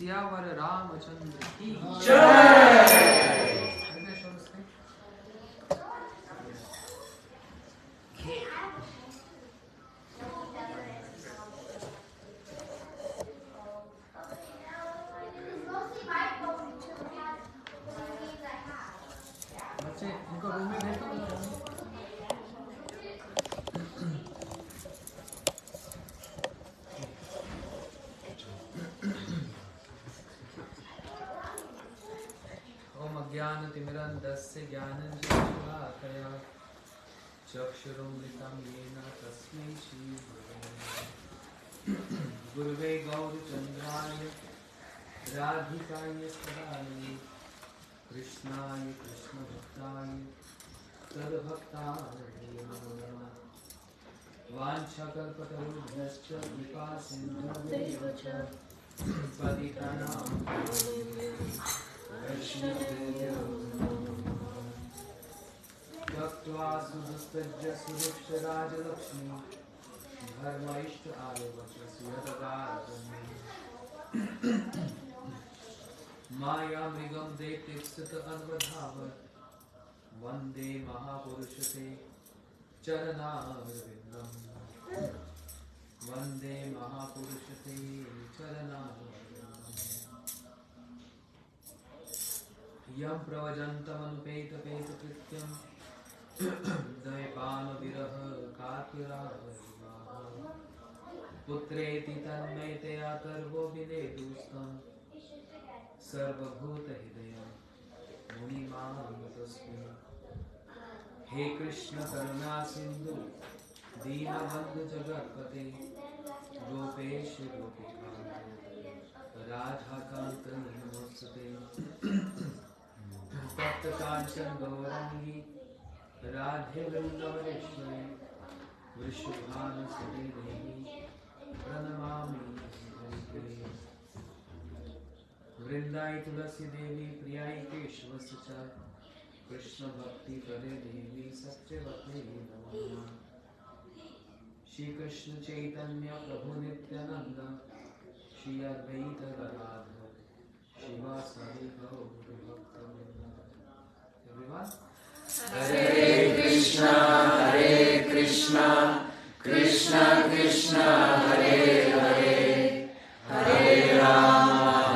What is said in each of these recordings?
सियावर रामचंद्र की जय। बच्चे इनको रूम में भेज दो। ओम अज्ञानतिमिरन्धस्य ज्ञानञ्जनशलाकया चक्षुरुन्मिलितं येन तस्मै श्रीगुरवे गौरचन्द्राय राधिकाय सदाय कृष्णाय कृष्णभक्ताय तद्भक्ताय नमो नमः। वाञ्छाकल्पतरुभ्यश्च कृपासिन्धुभ्येव च पतितानां वैष्णवेभ्यो त्यक्त्वा सुदुस्तज्य सुदुष्टराजलक्ष्मी धर्मैष्ठ आर्यवच सुहृदगारमे मायामृगं दैत्यक्षत अन्वधावत् वन्दे महापुरुषते चरणारविन्दम् वन्दे महापुरुषते चरणारविन्दम् यं प्रवजन्तमनुपेतपेतकृत्यं द्वैपायनविरह कातराः पुत्रेति तन्मयतया कर्वो विनेदुस्तं सर्वभूतहृदयं मुनिमानतोऽस्मि। हे कृष्ण करुणा सिंधु दीनबंधु जगत्पते गोपेश गोपिकान्त राधाकान्त नमोस्तुते। तप्त कांचन गौरांगी राधे वृंदावनेश्वरी वृषभानुसुते देवी प्रणमामि हरिप्रिये। वृंदाई तुलसी देवी प्रियाई केशवस्य च कृष्ण भक्ति प्रदे देवी सत्यवते नमो नमः। श्री कृष्ण चैतन्य प्रभु नित्यानंद श्री अद्वैत गदाधर शिवासादि गौर भक्तवृंद। Everyone Hare Krishna Krishna Krishna Hare Hare Hare Rama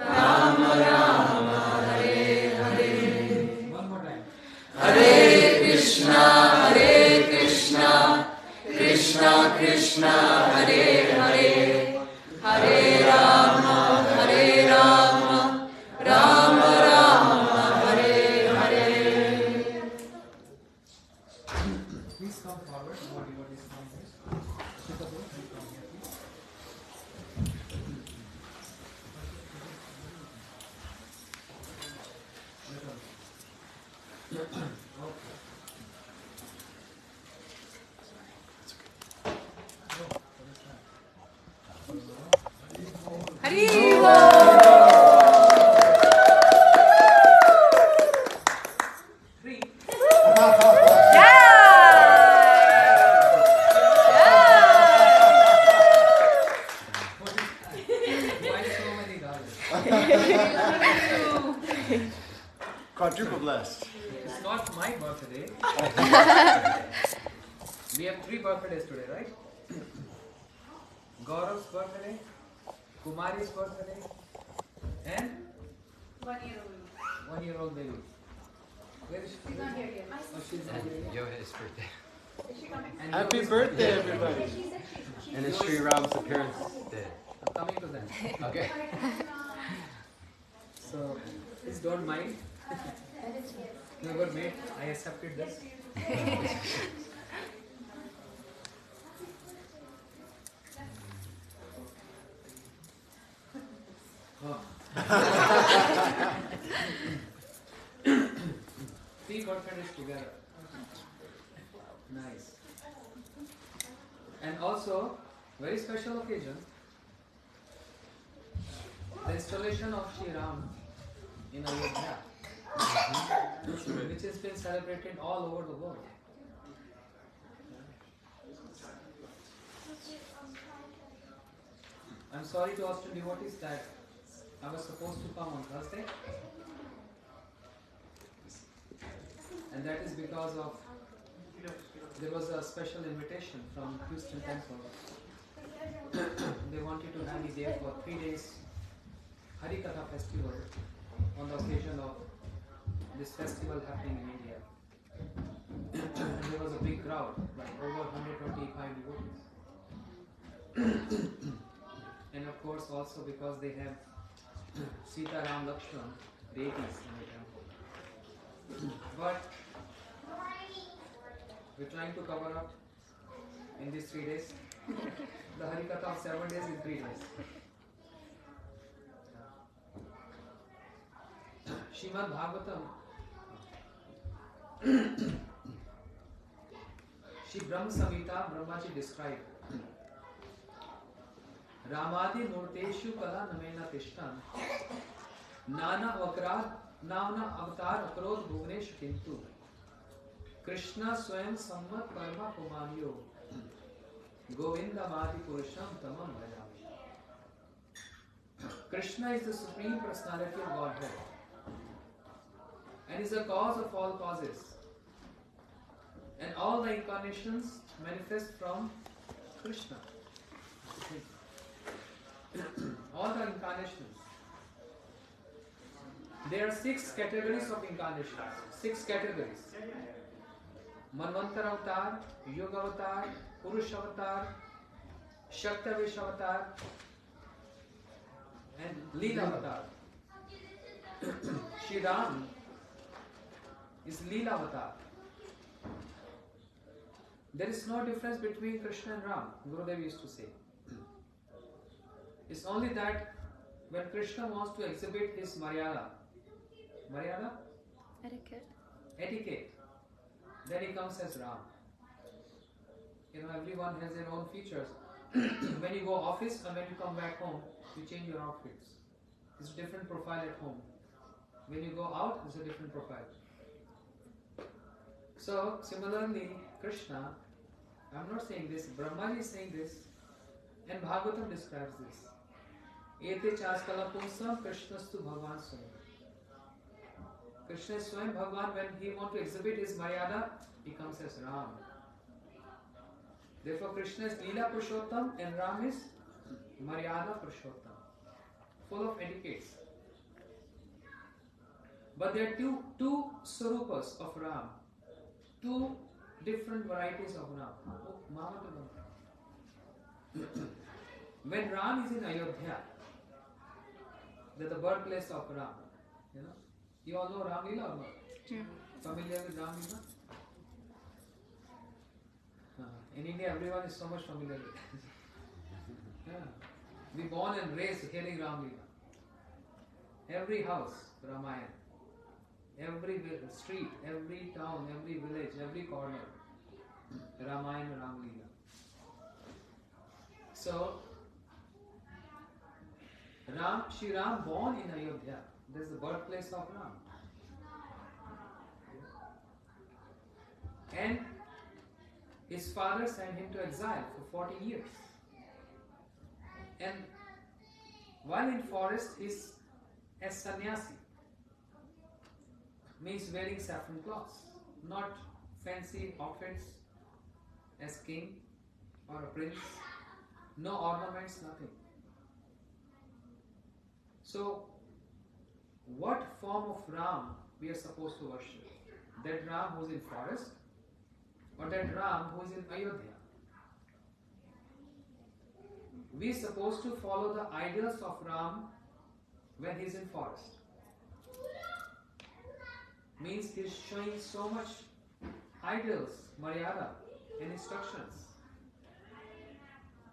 Rama Rama Hare Hare. one more time Hare Krishna Krishna Krishna Hare Hare Hare Rama Rama Rama Hare Hare. please come forward what is from this Shikha, please come here please. Okay. Hari Three. Why so many garlands? Quadruple blessed. It's not my birthday. We have 3 birthdays today, right? Gaurav's birthday, Kumari's birthday, and 1-year-old baby. Where is she? She's not here yet. Oh, she's not here yet. Yoga's birthday. Is she coming? And Happy Yoga's birthday, everybody. And it's Sri Ram's appearance day. I'm coming to them. Okay. So, please don't mind. Whoever made, I accepted this. Oh. 3 birthdays together. Nice. And also, very special occasion, the installation of Sri Ram in Ayodhya, which has been celebrated all over the world. I'm sorry to Austrian devotees that I was supposed to come on Thursday, and that is because of there was a special invitation from Houston Temple. They wanted to have me there for 3 days Harikatha festival on the occasion of this festival happening in India. There was a big crowd, like over 125 devotees. And of course also because they have Sita Ram Lakshman deities in the temple. But we're trying to cover up in these 3 days. The Harikatha of 7 days in 3 days. Srimad Bhagavatam, Shri Brahma Samhita, Brahmaji described Ramadi Murteshu Kala Namena Tishtan Nana Avatar Akrod Bhuvnesh Kintu Krishna Swayam Sammat Karma Kumanyo Govinda Mati Purusham Tamam Bhajami. Krishna is the Supreme Personality of Godhead and is the cause of all causes. And all the incarnations manifest from Krishna. All the incarnations. There are 6 categories of incarnations. 6 categories. Manvantar Avatar, Yoga Avatar, Purush Avatar, Shaktavesh Avatar, and Leela Avatar. Shri Ram is Leela Avatar. There is no difference between Krishna and Ram, Gurudev used to say. It's only that when Krishna wants to exhibit his Maryada, etiquette, then he comes as Ram. You know, everyone has their own features. When you go office and when you come back home, you change your outfits. It's a different profile at home. When you go out, it's a different profile. So, similarly, Krishna, I'm not saying this, Brahmaji is saying this, and Bhagavatam describes this. Ete chaskala punsam Krishnastu Bhagavan Swayam. Krishna is Swayam Bhagavan. When he wants to exhibit his Maryada, he comes as Ram. Therefore, Krishna is Leela Purushottam and Ram is Maryada Purushottam, full of etiquettes. But there are two Swarupas of Ram, 2 different varieties of Ram. When Ram is in Ayodhya, that's the birthplace of Ram. You all know Ram Leela or not? Familiar with Ram Leela? In India, everyone is so much familiar with it. We born and raised hearing Ram Leela. Every house, Ramayana. Every street, every town, every village, every corner, Ramayana, Ram Leela. So, Shri Ram born in Ayodhya. This is the birthplace of Ram. And his father sent him to exile for 14 years. And while in forest, he's as sannyasi. Means wearing saffron cloths, not fancy outfits as king or a prince, no ornaments, nothing. So, what form of Ram we are supposed to worship? That Ram who is in forest or that Ram who is in Ayodhya? We are supposed to follow the ideals of Ram when he is in forest. Means he is showing so much ideals, Maryada and instructions.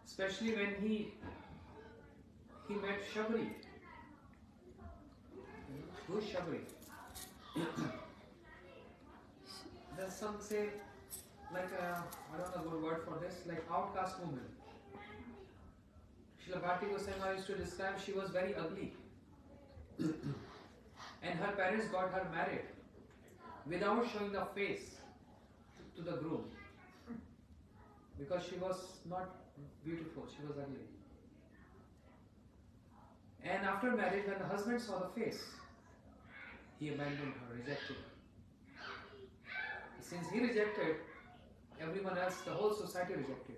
Especially when he met Shabari. Who is Shabari? There's some say, like I don't know a good word for this, like outcast woman. Srila Bharti Goswami used to describe she was very ugly. And her parents got her married without showing the face to the groom. Because she was not beautiful, she was ugly. And after marriage, when the husband saw the face, he abandoned her, rejected her. Since he rejected, everyone else, the whole society rejected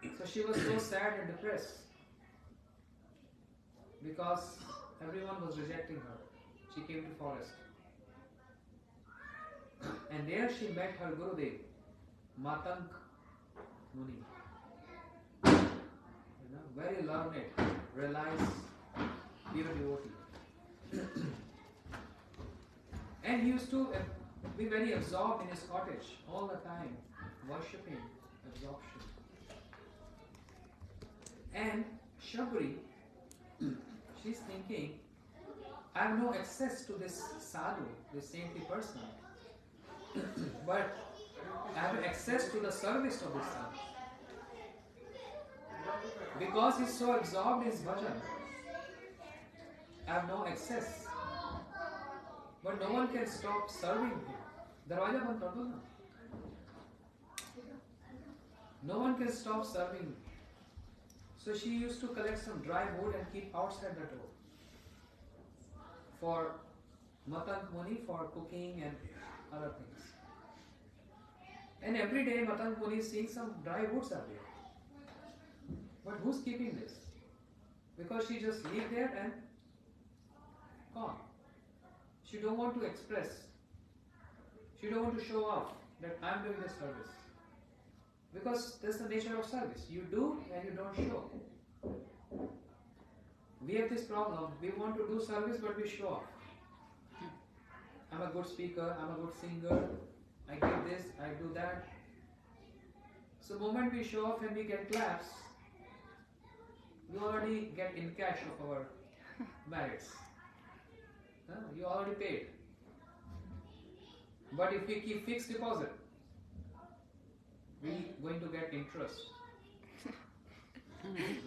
her. So she was so sad and depressed because everyone was rejecting her. She came to forest. And there she met her Gurudev, Matang Muni. Very learned, realized, pure devotee. And he used to be very absorbed in his cottage all the time, worshipping, absorption. And Shabri, she's thinking, I have no access to this sadhu, this saintly person, but I have access to the service of this sadhu. Because he's so absorbed in his bhajan, I have no access. But no one can stop serving him. Darwaja band kar do na. No one can stop serving him. So she used to collect some dry wood and keep outside the door for Matang Muni, for cooking and other things. And every day Matang Muni is seeing some dry woods are there. But who's keeping this? Because she just leave there and gone. She don't want to express. She don't want to show off that I'm doing this service. Because that's the nature of service. You do and you don't show. We have this problem. We want to do service but we show off. I'm a good speaker, I'm a good singer, I give this, I do that. So the moment we show off and we get claps, we already get in cash of our merits. You already paid. But if we keep fixed deposit, we're going to get interest.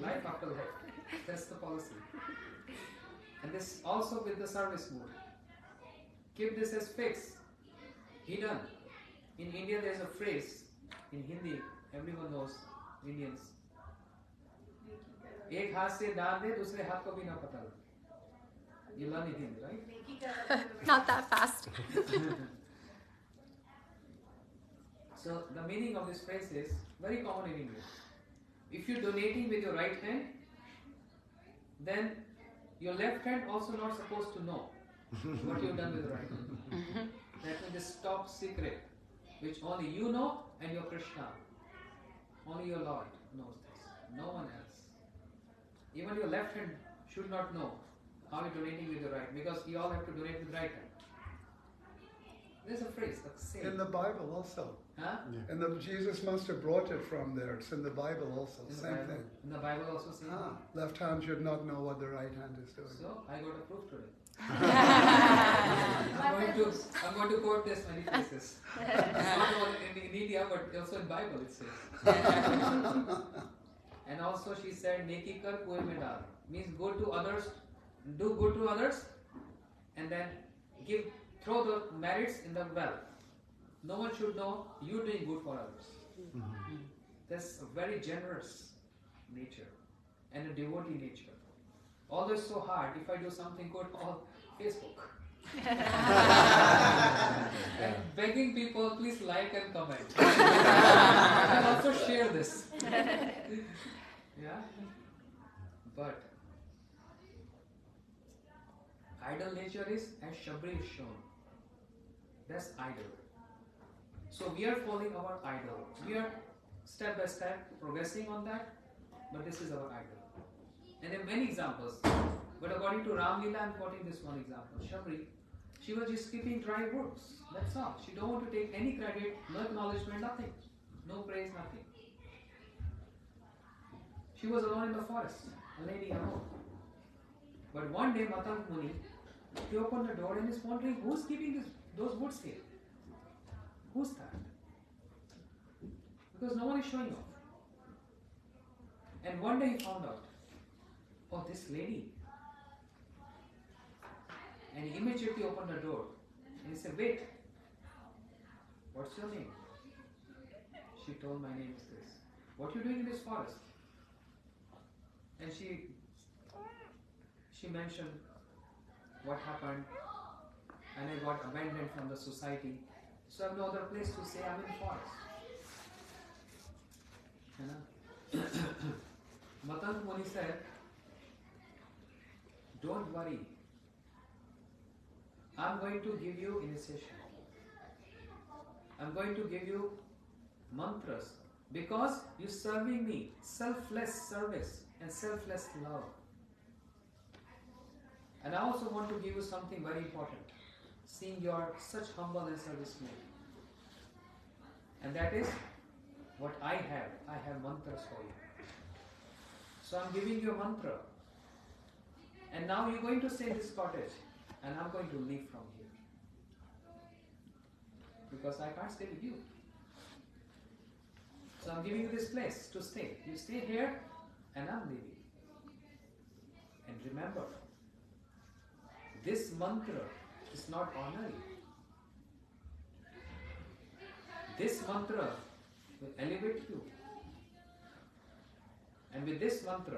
Life after life. That's the policy. And this also with the service mood. Keep this as fixed. Hidden. In India there is a phrase, in Hindi, everyone knows, Indians. एक हाथ से दान दे, दूसरे हाथ को भी ना पता लगे. You learn it Hindi, right? Not that fast. So the meaning of this phrase is very common in English. If you're donating with your right hand, then your left hand also not supposed to know what you've done with the right hand. That means this top secret, which only you know and your Krishna, only your Lord knows this. No one else. Even your left hand should not know how you're donating with your right, because you all have to donate with right hand. There's a phrase, a saying. In the Bible also. Huh? And Jesus must have brought it from there. It's in the Bible also. In the Same Bible, thing. in the Bible also same thing. Left hand should not know what the right hand is doing. So I got a proof today. I'm going to quote this many places. Not only in India, but also in Bible it says. And also she said, "Neki kar kuएं में डाल," means go to others, do good to others, and then throw the merits in the well. No one should know you doing good for others. That's a very generous nature and a devotee nature. Although it's so hard, if I do something good on Facebook and begging people, please like and comment. And also share this. Yeah? But idol nature is as Shabri is shown. That's idol. So we are following our idol. We are step by step progressing on that, but this is our idol. And there are many examples. But according to Ram Leela, I'm quoting this one example. Shabri, she was just keeping dry woods. That's all. She don't want to take any credit, no acknowledgement, nothing. No praise, nothing. She was alone in the forest, a lady alone. But one day, Matang Muni, he opened the door and is wondering, who's keeping those woods here? Who's that? Because no one is showing off. And one day he found out, oh, this lady. And he immediately opened the door and he said, wait, what's your name? She told, my name is this. What are you doing in this forest? And she she mentioned what happened, and I got abandoned from the society. So I have no other place to say I'm in forest. You know? Matant Muni said, don't worry. I'm going to give you initiation. I'm going to give you mantras because you're serving me, selfless service and selfless love. And I also want to give you something very important, seeing you are such humble and service made. And that is what I have. I have mantras for you. So I'm giving you a mantra. And now you're going to stay in this cottage and I'm going to leave from here. Because I can't stay with you. So I'm giving you this place to stay. You stay here and I'm leaving. And remember, this mantra is not ordinary. This mantra will elevate you. And with this mantra,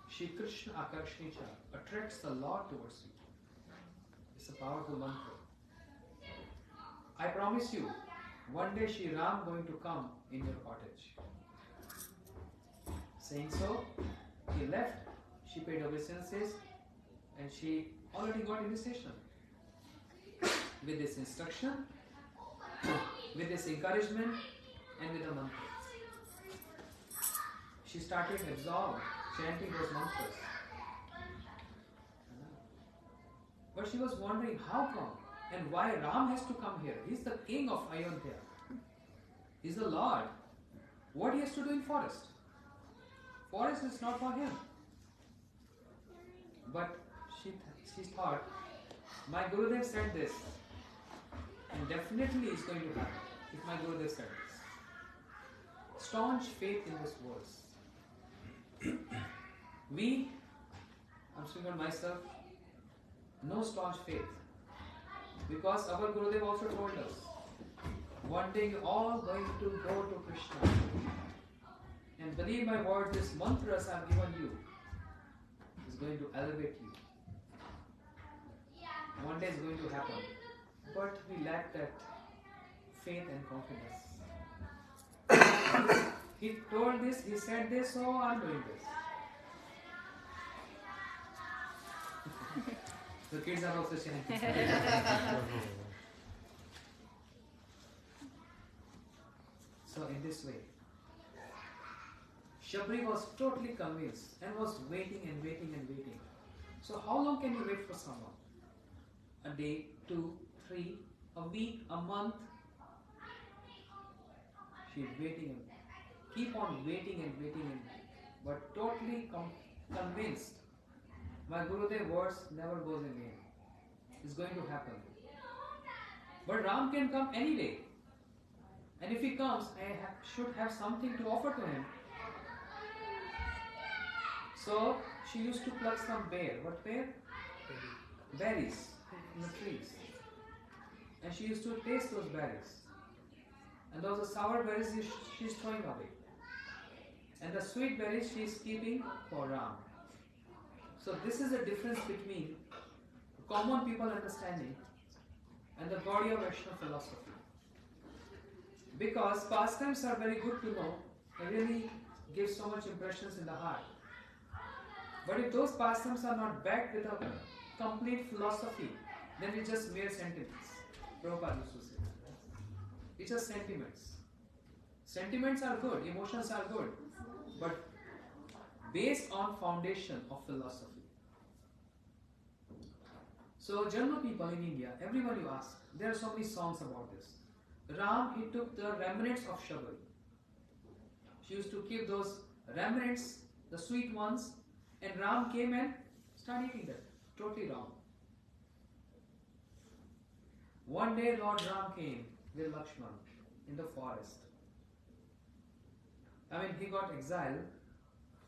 Shri Krishna Akarshnicha attracts the Lord towards you. It's a powerful mantra. I promise you, one day Shri Ram going to come in your cottage. Saying so, he left, she paid obeisances, and she already got initiation. With this instruction, with this encouragement, and with the mantras. She started absorbed, chanting those mantras. But she was wondering how come and why Ram has to come here. He's the king of Ayodhya. He's the Lord. What he has to do in forest? Forest is not for him. But she thought, my Gurudev said this, and definitely it's going to happen if my Gurudev said this. Staunch faith in this verse. I'm speaking on myself, no staunch faith. Because our Gurudev also told us, one day you're all going to go to Krishna. And believe my word, this mantras I've given you is going to elevate you. One day it's going to happen. But we lack that faith and confidence. He told this, he said this, so I'm doing this. The kids are also chanting. So in this way, Shabri was totally convinced and was waiting and waiting and waiting. So how long can you wait for someone? A day, 2, 3, a week, a month? She is waiting and keep on waiting and waiting but totally convinced. My Gurudev words never goes in vain. It's going to happen. But Ram can come any day. And if he comes, I should have something to offer to him. So she used to pluck some bear. What bear? Berries in the trees. And she used to taste those berries. And those are sour berries she's throwing away. And the sweet berries she is keeping for Ram. So this is the difference between common people understanding and the Gaudiya Vaishnava philosophy. Because pastimes are very good to know, they really give so much impressions in the heart. But if those pastimes are not backed with a complete philosophy, then it's just mere sentiments. Prabhupada used to say that. It's just sentiments. Sentiments are good, emotions are good, but based on foundation of philosophy. So German people in India, everyone you ask, there are so many songs about this. Ram, he took the remnants of Shabari. She used to keep those remnants, the sweet ones, and Ram came and started eating them. Totally wrong. One day Lord Ram came with Lakshman in the forest. He got exiled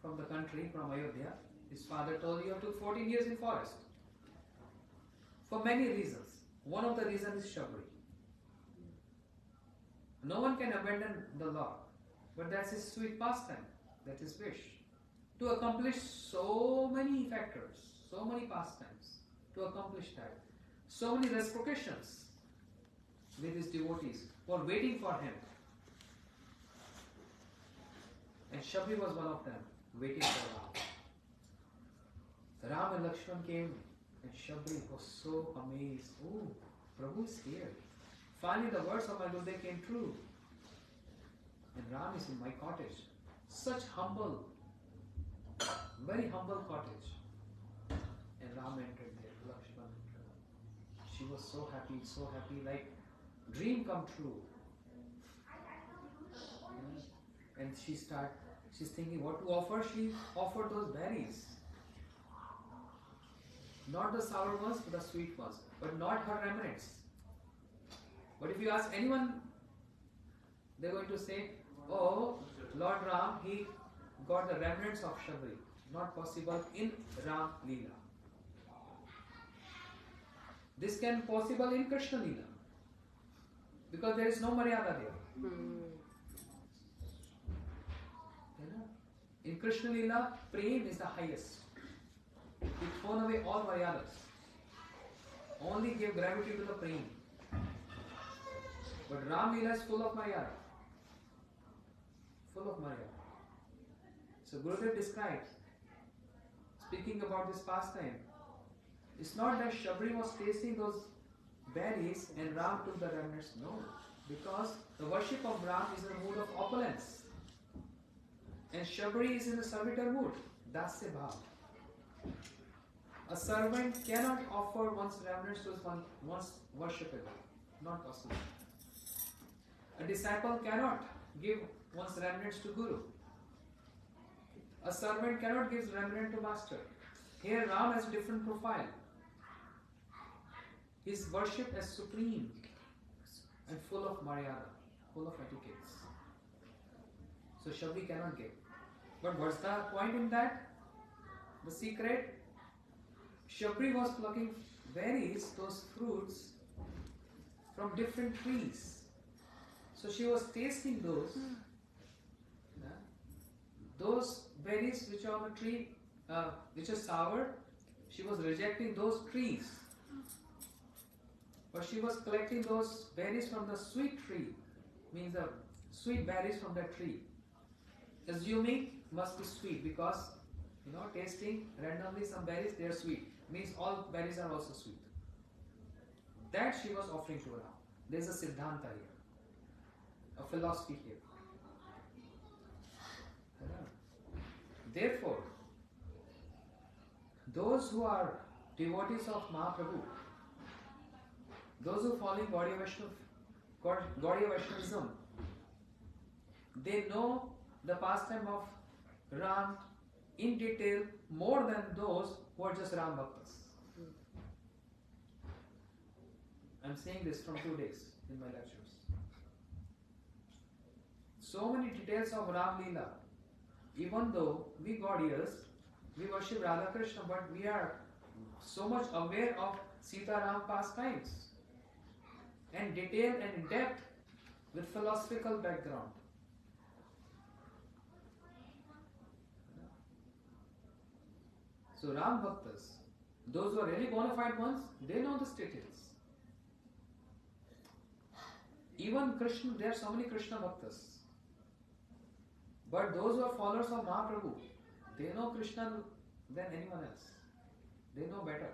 from the country, from Ayodhya. His father told, you have took 14 years in forest. For many reasons. One of the reasons is Shabari. No one can abandon the Lord, but that's his sweet pastime, that's his wish. To accomplish so many factors, so many pastimes to accomplish that. So many reciprocations with his devotees who are waiting for him. And Shabri was one of them, waiting for Ram. Ram and Lakshman came, and Shabri was so amazed. Oh, Prabhu is here. Finally, the words of my Gurudev came true. And Ram is in my cottage. Such humble, very humble cottage. And Ram entered there, Lakshman entered. She was so happy, like dream come true. And she's thinking what to offer. She offered those berries. Not the sour ones, but the sweet ones. But not her remnants. But if you ask anyone, they're going to say, oh, Lord Ram, he got the remnants of Shabri. Not possible in Ram Leela. This can be possible in Krishna Leela. Because there is no Maryada there. In Krishna Leela, Prem is the highest. He thrown away all Maryadas. Only gave gravity to the Prem. But Ram Leela is full of Maryada. Full of Maryada. So Gurudev describes, speaking about this pastime, it's not that Shabri was tasting those berries and Ram took the remnants. No. Because the worship of Ram is in the mood of opulence. And Shabri is in the servitor mood. Dasya bhav. A servant cannot offer one's remnants to one's worshipper. Not possible. A disciple cannot give one's remnants to Guru. A servant cannot give remnant to master. Here Ram has a different profile. His worship is supreme and full of Maryada, full of etiquettes. So Shabri cannot give. But what's the point in that? The secret? Shabri was plucking berries, those fruits, from different trees. So she was tasting those. Those berries which are on the tree, which are sour, she was rejecting those trees. But she was collecting those berries from the sweet tree, means the sweet berries from that tree. Assuming must be sweet because, tasting randomly some berries, they are sweet. Means all berries are also sweet. That she was offering to Ram. There is a siddhanta here, a philosophy here. Therefore, those who are devotees of Mahaprabhu, those who follow Gaudiya Vaishnavism, they know the pastime of Ram in detail more than those who are just Ram Bhaktas. I'm saying this from 2 days in my lectures. So many details of Ram Leela. Even though we Gaudiyas, we worship Radha Krishna, but we are so much aware of Sita Ram pastimes and detail and in depth with philosophical background. So Ram Bhaktas, those who are really bona fide ones, they know these details. Even Krishna, there are so many Krishna Bhaktas. But those who are followers of Mahaprabhu, they know Krishna than anyone else. They know better.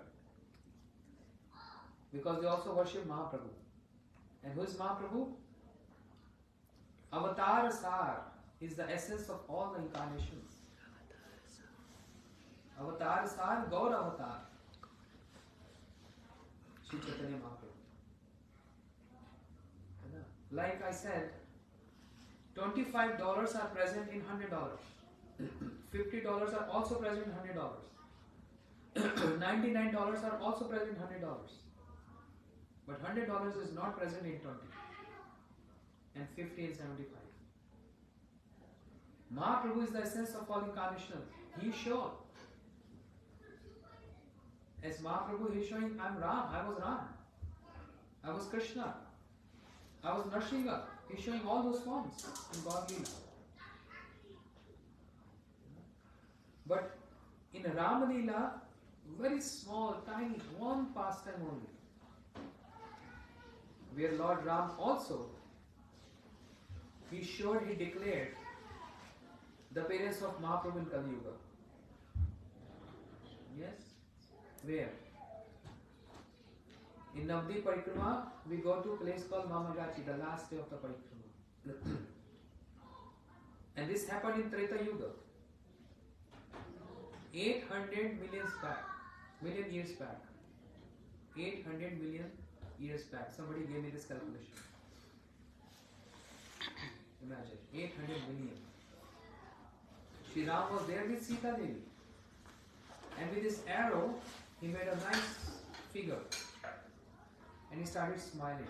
Because they also worship Mahaprabhu. And who is Mahaprabhu? Avatar Sar is the essence of all the incarnations. Avatar Sar, Gaur Avatar. Shri Chaitanya Mahaprabhu. Like I said, $25 are present in $100. $50 are also present in $100. $99 are also present in $100. But $100 is not present in 20. And 50 and 75. Mahaprabhu is the essence of all incarnations. He is sure. As Mahaprabhu, he is showing, I am Ram, I was Ram. I was Krishna. I was Nrsimha. He is showing all those forms in God Leela. But in Ram Leela, very small, tiny, one pastime only. Where Lord Ram also, he declared the parents of Mahaprabhu in Kali Yuga. Yes? Where? In Navdi Parikrama, we go to a place called Mamagachi, the last day of the Parikrama. And this happened in Treta Yuga. 800 million years back. 800 million years back. Somebody gave me this calculation. Imagine, 800 million. Shri Ram was there with Sita Devi. And with his arrow, he made a nice figure. And he started smiling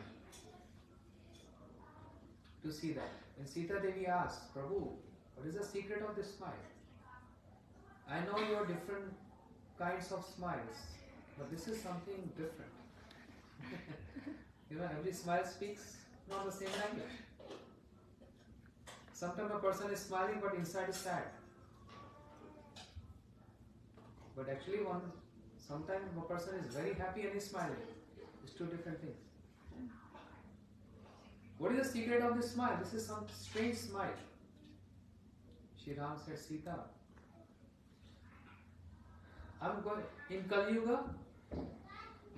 to see that. And Sita Devi asked, Prabhu, what is the secret of this smile? I know your different kinds of smiles, but this is something different. Every smile speaks not the same language. Sometimes a person is smiling but inside is sad. But actually sometimes a person is very happy and is smiling. It's two different things. What is the secret of this smile? This is some strange smile. Shri Ram said, Sita, I'm going in Kali Yuga,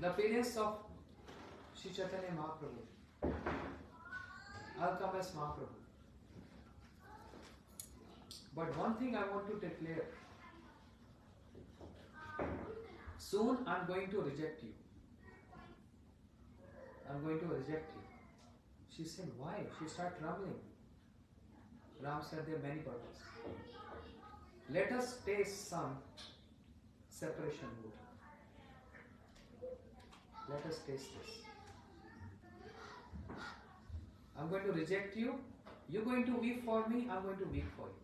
the parents of Shri Chaitanya Mahaprabhu. I'll come as Mahaprabhu. But one thing I want to declare. Soon I'm going to reject you. I'm going to reject you. She said, why? She started trembling. Ram said, there are many purposes. Let us taste some separation mood. Let us taste this. I'm going to reject you. You're going to weep for me. I'm going to weep for you.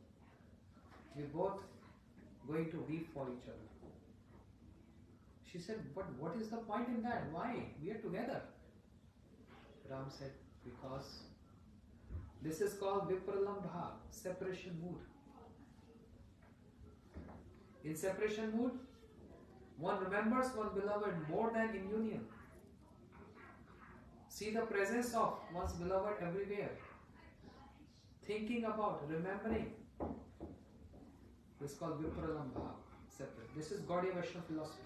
We're both going to weep for each other. She said, but what is the point in that? Why? We are together. Ram said, because this is called Vipralambha, separation mood. In separation mood, one remembers one beloved more than in union. See the presence of one's beloved everywhere. Thinking about, remembering. This is called Vipralambha, separate. This is Gaudiya Vaishnava philosophy.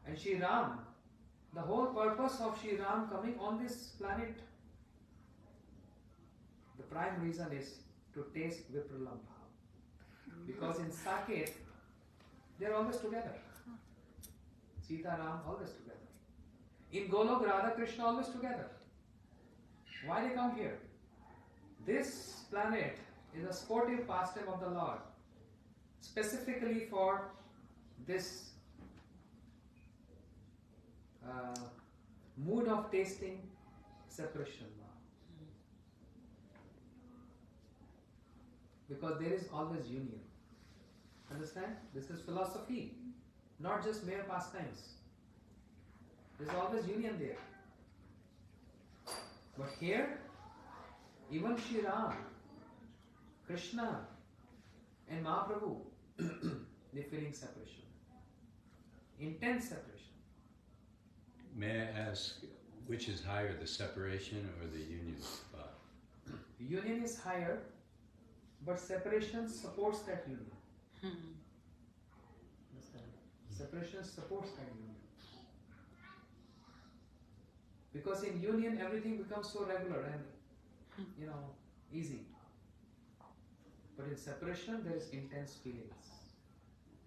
And Shri Ram, the whole purpose of Shri Ram coming on this planet, the prime reason is to taste Vipralambha. Because in Saket, they are always together. Sita Ram always together. In Golok, Radha Krishna always together. Why they come here? This planet is a sportive pastime of the Lord, specifically for this mood of tasting separation. Because there is always union. Understand? This is philosophy, not just mere pastimes. There is always union there. But here, even Shri Ram, Krishna, and Mahaprabhu, they feeling separation. Intense separation. May I ask, which is higher, the separation or the union spot? Union is higher, but separation supports that union. Understand? Separation supports that union. Because in union everything becomes so regular and easy. But in separation there is intense feelings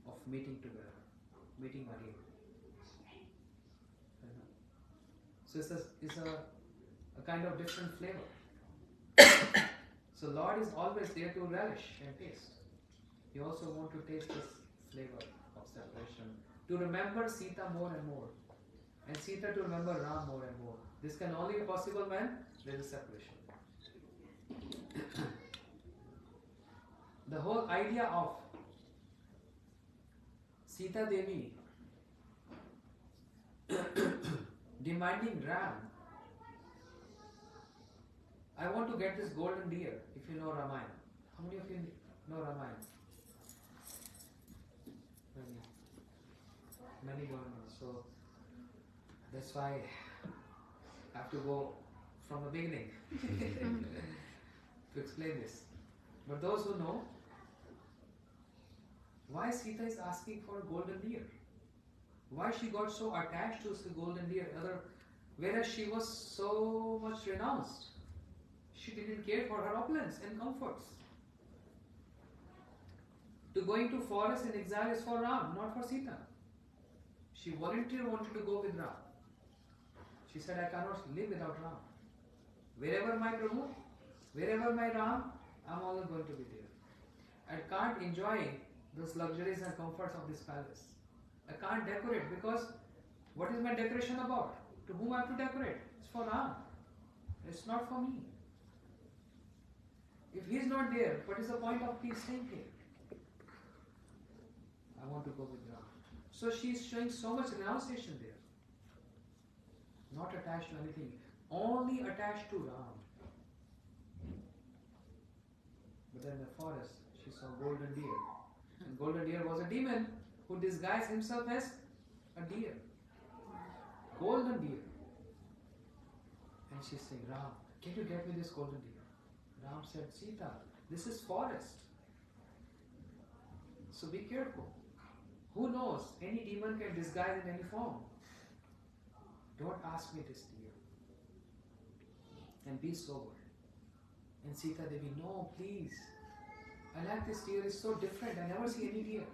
of meeting together, meeting again. So it's a kind of different flavor. So Lord is always there to relish and taste. He also wants to taste this flavor of separation. To remember Sita more and more. And Sita to remember Ram more and more. This can only be possible when there is separation. The whole idea of Sita Devi demanding Ram, I want to get this golden deer, if you know Ramayana. How many of you know Ramayana? many governments. So that's why I have to go from the beginning to explain this. But those who know, why Sita is asking for a golden deer? Why she got so attached to the golden deer, whereas she was so much renounced. She didn't care for her opulence and comforts. To going to forest in exile is for Ram, not for Sita. She voluntarily wanted to go with Ram. She said, I cannot live without Ram. Wherever my Prabhu, wherever my Ram, I'm always going to be there. I can't enjoy those luxuries and comforts of this palace. I can't decorate because what is my decoration about? To whom I have to decorate? It's for Ram. It's not for me. If he is not there, what is the point of me staying here? I want to go with Ram. So she is showing so much renunciation there. Not attached to anything. Only attached to Ram. But then in the forest, she saw golden deer. And golden deer was a demon who disguised himself as a deer. Golden deer. And she said, Ram, can you get me this golden deer? Ram said, Sita, this is forest. So be careful. Who knows? Any demon can disguise in any form. Don't ask me this, dear. And be sober. And Sita Devi, no, please. I like this deer, it's so different. I never see any deer.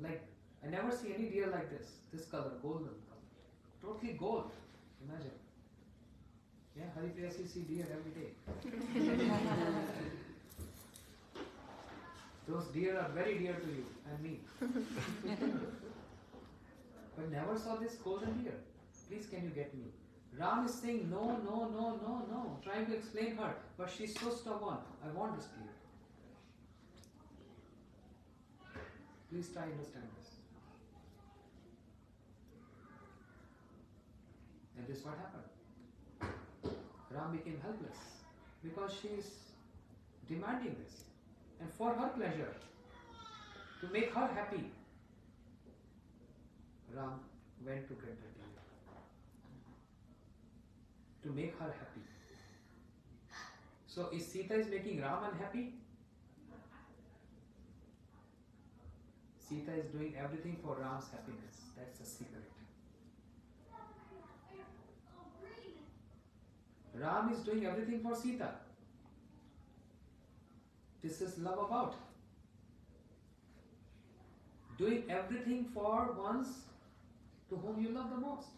Like, I never see any deer like this color, golden color. Totally gold. Imagine. Yeah, Haripriyasi see deer every day. Those deer are very dear to you and me. But never saw this golden deer. Please can you get me? Ram is saying no, no, no, no, no. Trying to explain her. But she's so stubborn. I want this deer. Please try to understand this. And this is what happened. Ram became helpless because she is demanding this. And for her pleasure, to make her happy, Ram went to get the deer. To make her happy. So is Sita is making Ram unhappy? Sita is doing everything for Ram's happiness. That's the secret. Ram is doing everything for Sita. This is love about. Doing everything for ones to whom you love the most.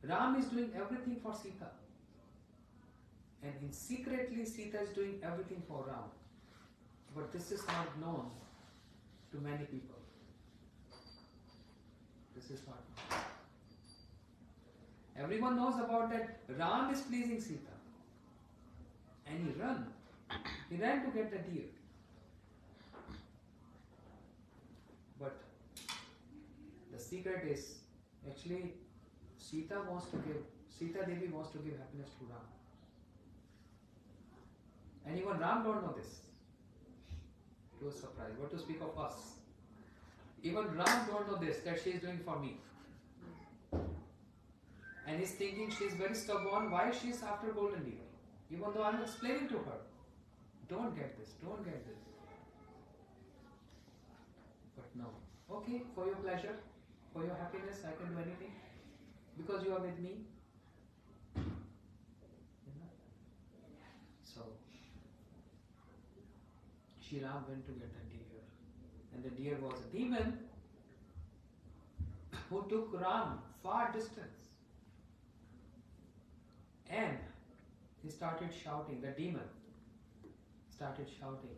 Ram is doing everything for Sita. And in secretly Sita is doing everything for Ram. But this is not known to many people. This is not known. Everyone knows about that Ram is pleasing Sita. And he ran. He ran to get the deer. But the secret is actually Sita Devi wants to give happiness to Ram. And even Ram don't know this. To a surprise. What to speak of us? Even Ram don't know this, that she is doing for me. And he's thinking she is very stubborn. Why she is after golden deer? Even though I'm explaining to her, don't get this, don't get this. But no. Okay, for your pleasure, for your happiness, I can do anything. Because you are with me. So, Shri Ram went to get the deer. And the deer was a demon who took Ram far distance. And he started shouting, the demon started shouting,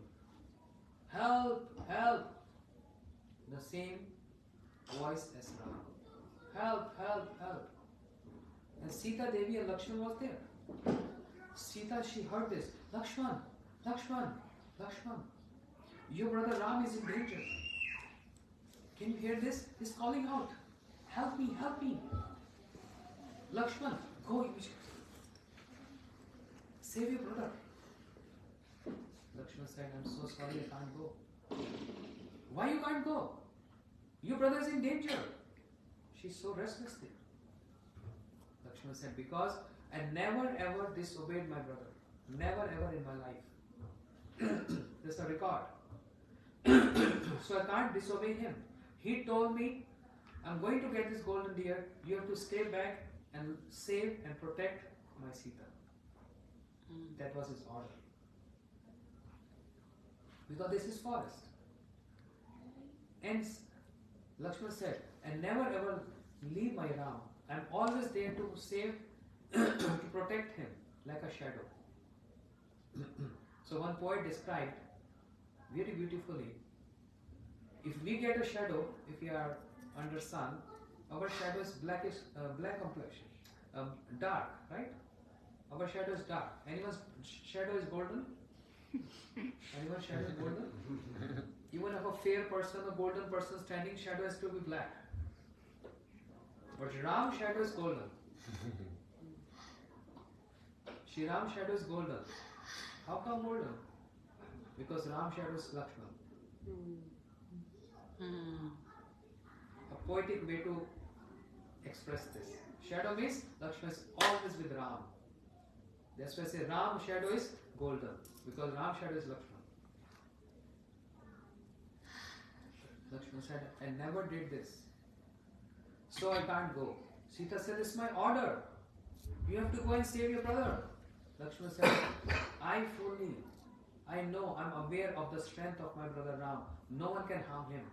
help, help. The same voice as Ram. Help, help, help. And Sita Devi and Lakshman was there. Sita, she heard this. Lakshman, Lakshman, Lakshman. Your brother Ram is in danger. Can you hear this? He's calling out. Help me, help me. Lakshman, go. Save your brother. Lakshman said, I'm so sorry, I can't go. Why you can't go? Your brother is in danger. She's so restless there. Lakshmana said, because I never ever disobeyed my brother. Never ever in my life. There's a record. So I can't disobey him. He told me, I'm going to get this golden deer. You have to stay back and save and protect my Sita. That was his order. Because this is forest. And Lakshmana said, I never ever leave my Ram. I'm always there to save, to protect him like a shadow. So one poet described very beautifully, if we get a shadow, if we are under sun, our shadow is blackish, black complexion, dark, right? Our shadow is dark. Anyone's shadow is golden? Anyone's shadow is golden? Even if a fair person, a golden person standing, shadow has to be black. But Ram's shadow is golden. Shri Ram's shadow is golden. How come golden? Because Ram's shadow is Lakshman. A poetic way to express this. Shadow means Lakshman is always with Ram. That's why I say Ram's shadow is golden. Because Ram's shadow is Lakshman. Lakshman said, I never did this. So I can't go. Sita said, this is my order. You have to go and save your brother. Lakshman said, I know, I'm aware of the strength of my brother Ram. No one can harm him.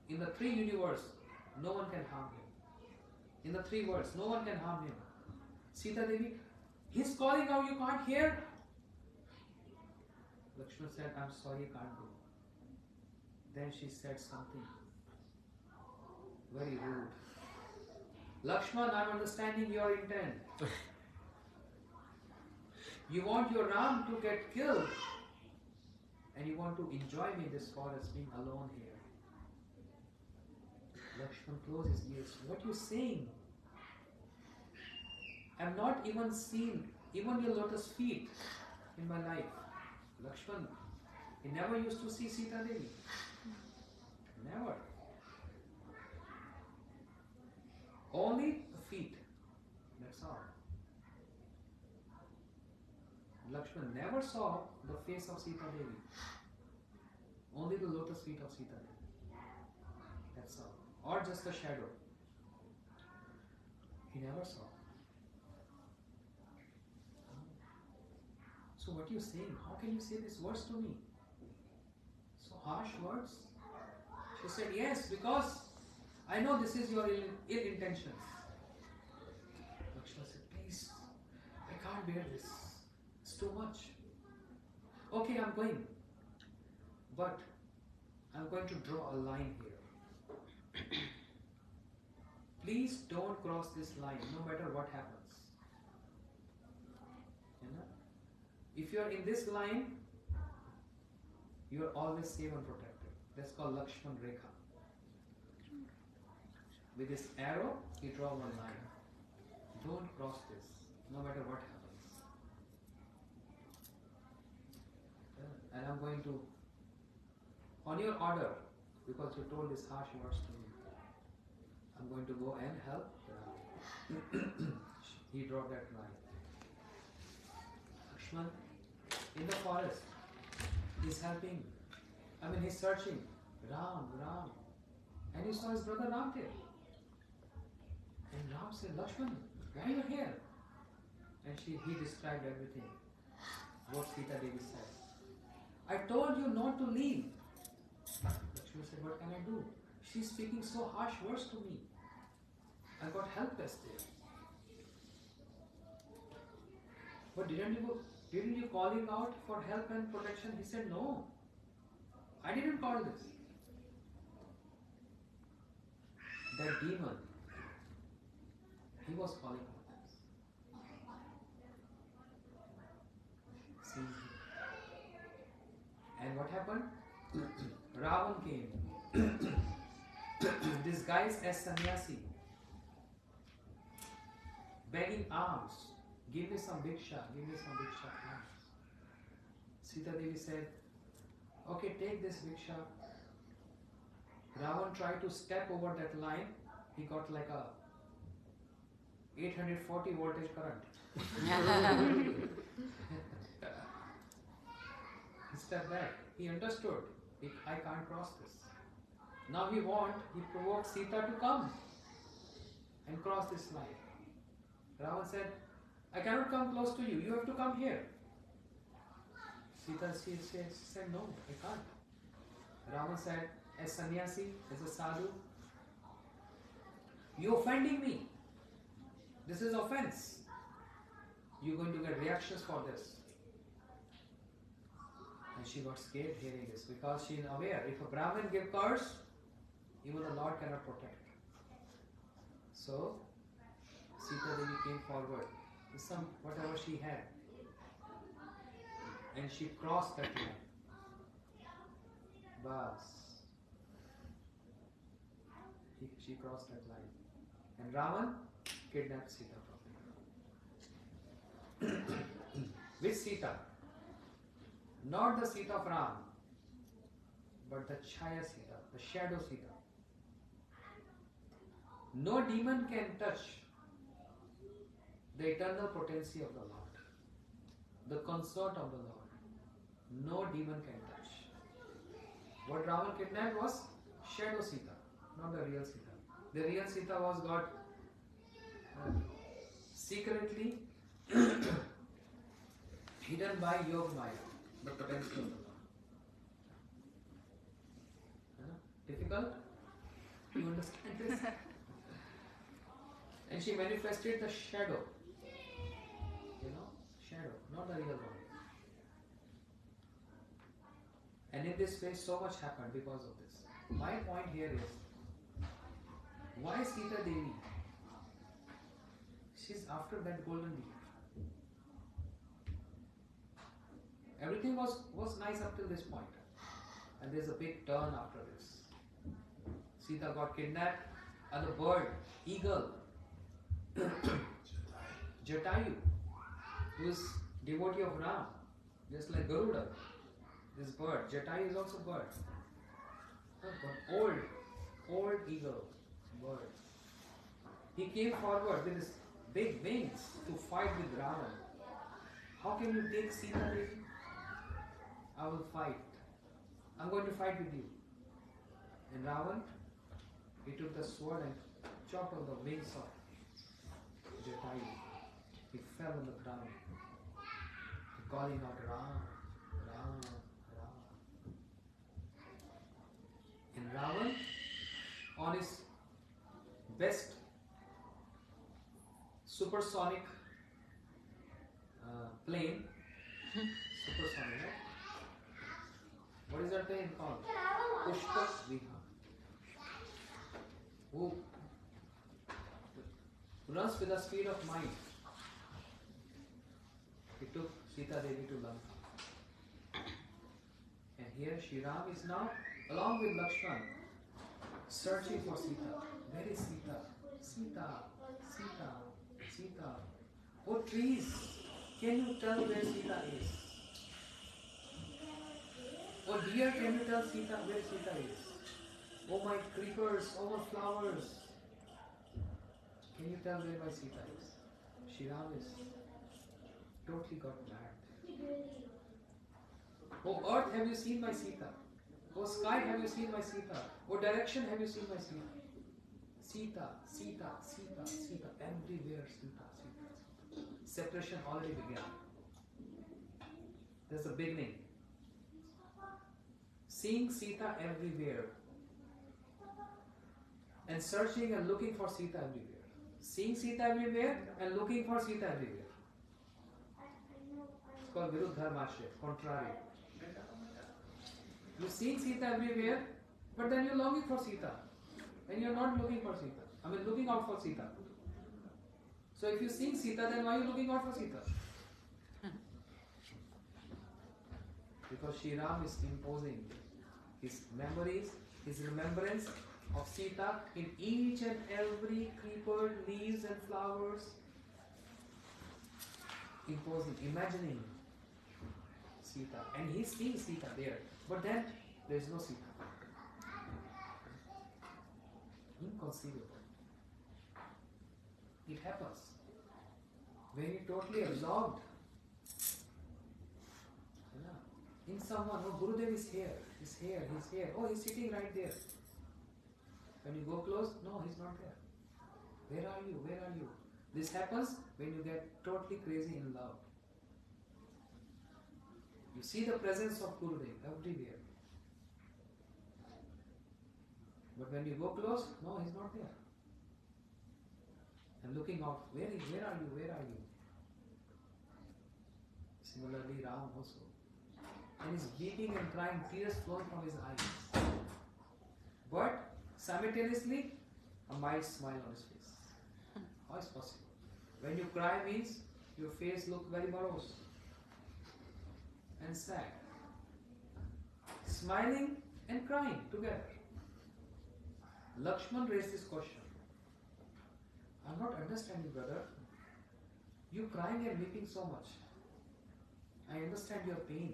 In the three universes, no one can harm him. In the three worlds, no one can harm him. Sita Devi, he's calling out, you can't hear. Lakshman said, I'm sorry, you can't go. Then she said something very rude. Lakshman, I'm understanding your intent. You want your Ram to get killed and you want to enjoy me in this forest being alone here. Lakshman closed his ears. What are you saying? I've not even seen even your lotus feet in my life. Lakshman, he never used to see Sita Devi. Never. Only the feet. That's all. Lakshman never saw the face of Sita Devi. Only the lotus feet of Sita Devi. That's all. Or just a shadow. He never saw. So what are you saying? How can you say these words to me? So harsh words? She said, yes, because I know this is your ill intentions. Lakshmana said, please, I can't bear this. It's too much. Okay, I'm going. But I'm going to draw a line here. Please don't cross this line, no matter what happens. You know? If you're in this line, you're always safe and protected. That's called Lakshman Rekha. With this arrow, you draw one line. Don't cross this, no matter what happens. And I'm going to, on your order, because you told this harsh words to me, I'm going to go and help Ram. He drew that line. Lakshman, in the forest, he's helping. He's searching. Ram. And he saw his brother Ram there. And Ram said, Lakshman, why are you here? And he described everything. What Sita Devi said. I told you not to leave. Lakshman said, what can I do? She's speaking so harsh words to me. I got helpless there. But didn't you call him out for help and protection? He said, no. I didn't call this. That demon, he was calling out this. See? And what happened? Ravan came, disguised as sannyasi, begging alms. Give me some bhiksha, alms. Sita Devi said, Okay, take this rickshaw. Ravan tried to step over that line. He got like a 840 voltage current. He stepped back. He understood. I can't cross this. Now he provoked Sita to come and cross this line. Ravan said, I cannot come close to you. You have to come here. Sita said, no, I can't. Ravan said, as sannyasi, as a sadhu, you're offending me. This is offense. You're going to get reactions for this. And she got scared hearing this because she is aware if a Brahmin gives curse, even the Lord cannot protect. So Sita Devi came forward with some whatever she had, and she crossed that line. Bas. She crossed that line, and Ravan kidnapped Sita from her. Which Sita? Not the Sita of Ram, but the Chaya Sita, the shadow Sita. No demon can touch the eternal potency of the Lord, the consort of the Lord. No demon can touch. What Ravan kidnapped was shadow Sita, not the real Sita. The real Sita was got secretly hidden by Yog Maya, the potential of the Lord. Difficult? You understand this? And she manifested the shadow. Shadow, not the real one. And in this way, so much happened because of this. My point here is, why Sita Devi? She's after that golden deer. Everything was nice up till this point. And there's a big turn after this. Sita got kidnapped, and the bird, eagle, Jatayu, who is devotee of Ram, just like Garuda, this bird, Jatayu is also bird. Old eagle, bird. He came forward with his big wings to fight with Ravan. How can you take Sita Devi? I will fight. I'm going to fight with you. And Ravan, he took the sword and chopped off the wings of Jatayu. He fell on the ground, calling out Ram, Ram, Ram. And Ravan, on his best supersonic plane, supersonic, right? What is that plane called? Pushpa Viha. Who runs with the speed of mind. He took Sita Devi to Lanka. And here Shri Ram is now, along with Lakshman, searching for Sita. Where is Sita? Sita, Sita, Sita. Oh trees, can you tell where Sita is? Oh deer, can you tell Sita where Sita is? Oh my creepers, oh my flowers, can you tell where my Sita is? Shri Ram is totally got mad. Oh earth, have you seen my Sita? Oh sky, have you seen my Sita? Oh direction, have you seen my Sita? Sita, Sita, Sita, Sita, everywhere Sita, Sita, Sita. Separation already began. There's a beginning. Seeing Sita everywhere and searching and looking for Sita everywhere. Seeing Sita everywhere and looking for Sita everywhere. It's called Viruddharmashya, contrary. You're seeing Sita everywhere, but then you're longing for Sita. And you're not looking for Sita. I mean looking out for Sita. So if you're seeing Sita, then why are you looking out for Sita? Because Shri Ram is imposing his memories, his remembrance of Sita in each and every creeper, leaves and flowers. Imposing, imagining Sita, and he's seeing Sita there, but then there is no Sita. Inconceivable. It happens when you're totally absorbed in someone. Oh, Gurudev is here, he's here, he's here. Oh, he's sitting right there. When you go close, no, he's not there. Where are you? Where are you? This happens when you get totally crazy in love. You see the presence of Gurudev everywhere. But when you go close, no, he's not there. And looking out, where are you? Where are you? Similarly, Ram also. And he's weeping and crying, tears flowing from his eyes. But simultaneously, a mild smile on his face. How is possible? When you cry means your face looks very morose and sad. Smiling and crying together. Lakshman raised this question. I'm not understanding, brother. You crying and weeping so much. I understand your pain.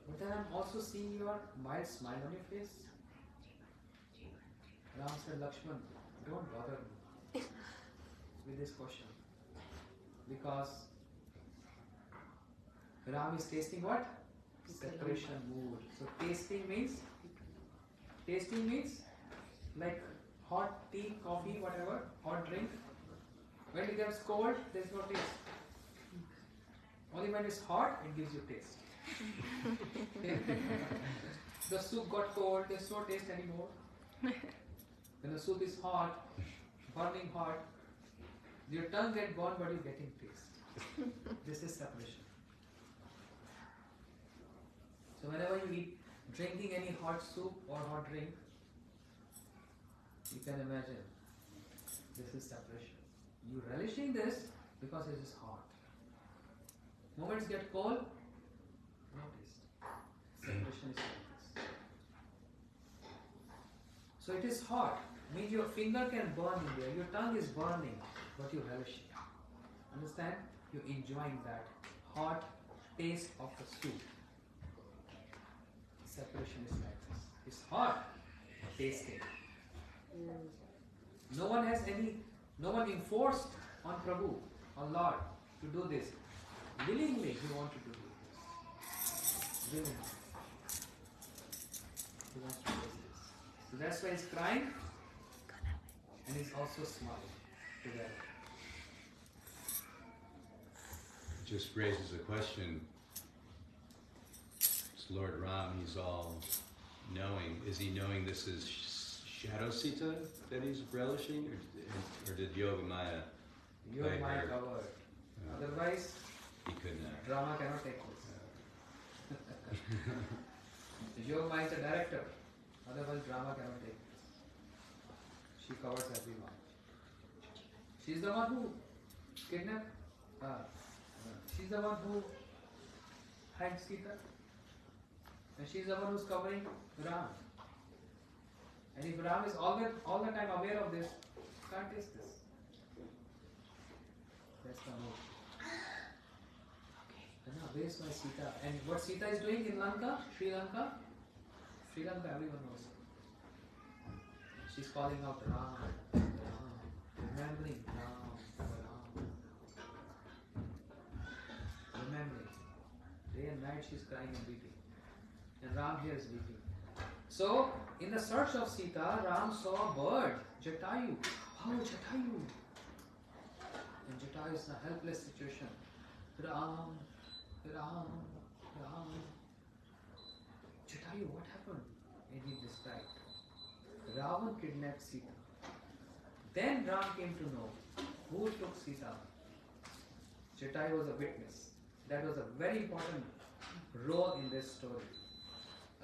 But then I'm also seeing your mild smile on your face. Ram said, Lakshman, don't bother me with this question. Because Ram is tasting what? Separation mood. So tasting means like hot tea, coffee, whatever, hot drink. When it gets cold, there is no taste. Only when it's hot, it gives you taste. The soup got cold, there's no taste anymore. When the soup is hot, burning hot, your tongue gets burned but you're getting taste. This is separation. So whenever you eat, drinking any hot soup or hot drink, you can imagine this is separation. You relishing this because it is hot. Moments get cold, no taste. Separation is like this. So it is hot, means your finger can burn in there, your tongue is burning, but you relish it. Understand? You're enjoying that hot taste of the soup. Separation is like this. It's hot, tasting. No one enforced on Prabhu, on Lord, to do this. Willingly he wanted to do this. Willingly. He wants to do this. So that's why he's crying and he's also smiling together. Just raises a question. It's Lord Ram, he's all knowing. Is he knowing this is Shadow Sita that he's relishing? Or did Yogamaya play Yogamaya her? covered. Otherwise, He could not. drama cannot take place. Yogamaya is a director. Otherwise, drama cannot take place. She covers everyone. She's the one who kidnapped. She's the one who hides Sita. And she's the one who's covering Ram. And if Ram is all the time aware of this, can't taste this. That's the move. Based by Sita. And what Sita is doing in Lanka, Sri Lanka, everyone knows. She's calling out Ram, Ram, remembering Ram, Ram. Remembering. Day and night she's crying and weeping. And Ram here is weeping. So, in the search of Sita, Ram saw a bird, Jatayu. Oh, Jatayu! And Jatayu is in a helpless situation. Ram, Ram, Ram. Jatayu, what happened? And he described. Ravan kidnapped Sita. Then Ram came to know who took Sita. Jatayu was a witness. That was a very important role in this story.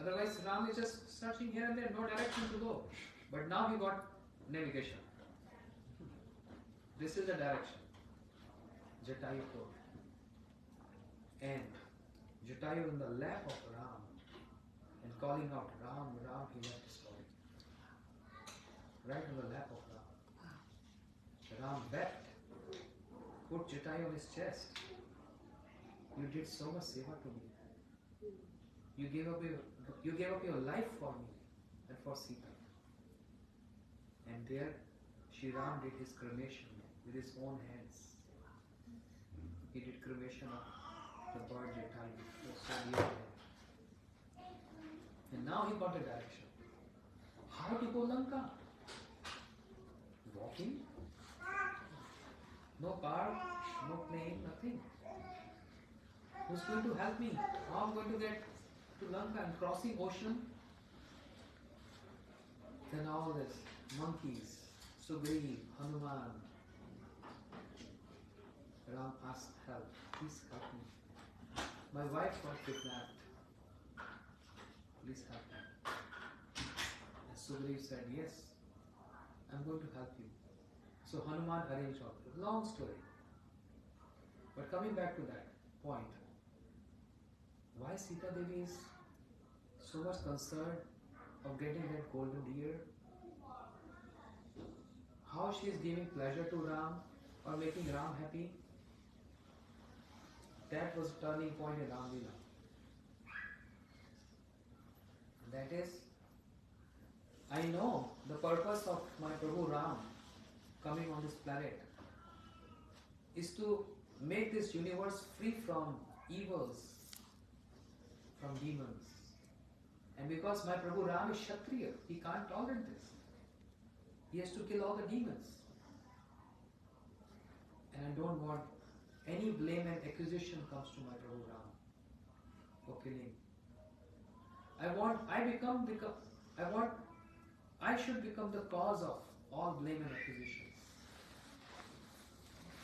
Otherwise, Ram is just searching here and there, no direction to go. But now he got navigation. This is the direction. Jatayu told. And Jatayu in the lap of Ram and calling out Ram, Ram, he left his body. Right in the lap of Ram. Ram wept, put Jatayu on his chest You did so much seva to me. You gave up your life for me and for Sita. And there, Shri Ram did his cremation with his own hands. He did cremation of the bird Jethali. It was so dear to him. And now he got a direction. How to go Lanka? Walking? No car, no plane, nothing. Who's going to help me? How am I going to get to Lanka and crossing ocean? Then all this, monkeys, Sugriv, Hanuman. Ram asked help. Please help me. My wife got kidnapped. Please help me. And Sugriv said, yes, I'm going to help you. So Hanuman arranged all. Long story. But coming back to that point, why Sita Devi is so much concerned of getting that golden deer? How she is giving pleasure to Ram or making Ram happy? That was a turning point in Ram Leela. That is, I know the purpose of my Prabhu Ram coming on this planet is to make this universe free from evils, from demons. And because my Prabhu Ram is Kshatriya, he can't tolerate this. He has to kill all the demons. And I don't want any blame and accusation comes to my Prabhu Ram for killing. I should become the cause of all blame and accusations,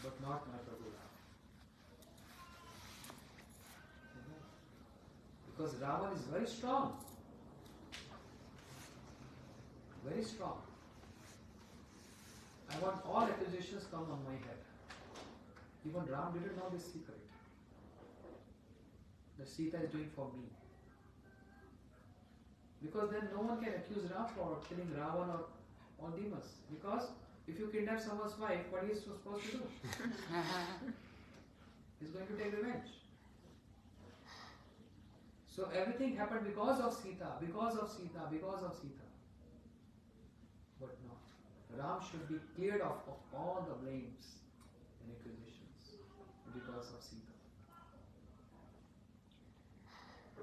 but not my Prabhu Ram. Because Ravan is very strong. Very strong. I want all accusations come on my head. Even Ram didn't know this secret. That Sita is doing for me. Because then no one can accuse Ram for killing Ravan or all demons. Because if you kidnap someone's wife, what is he supposed to do? He's going to take revenge. So everything happened because of Sita, because of Sita, because of Sita. But no. Ram should be cleared of all the blames and accusations because of Sita.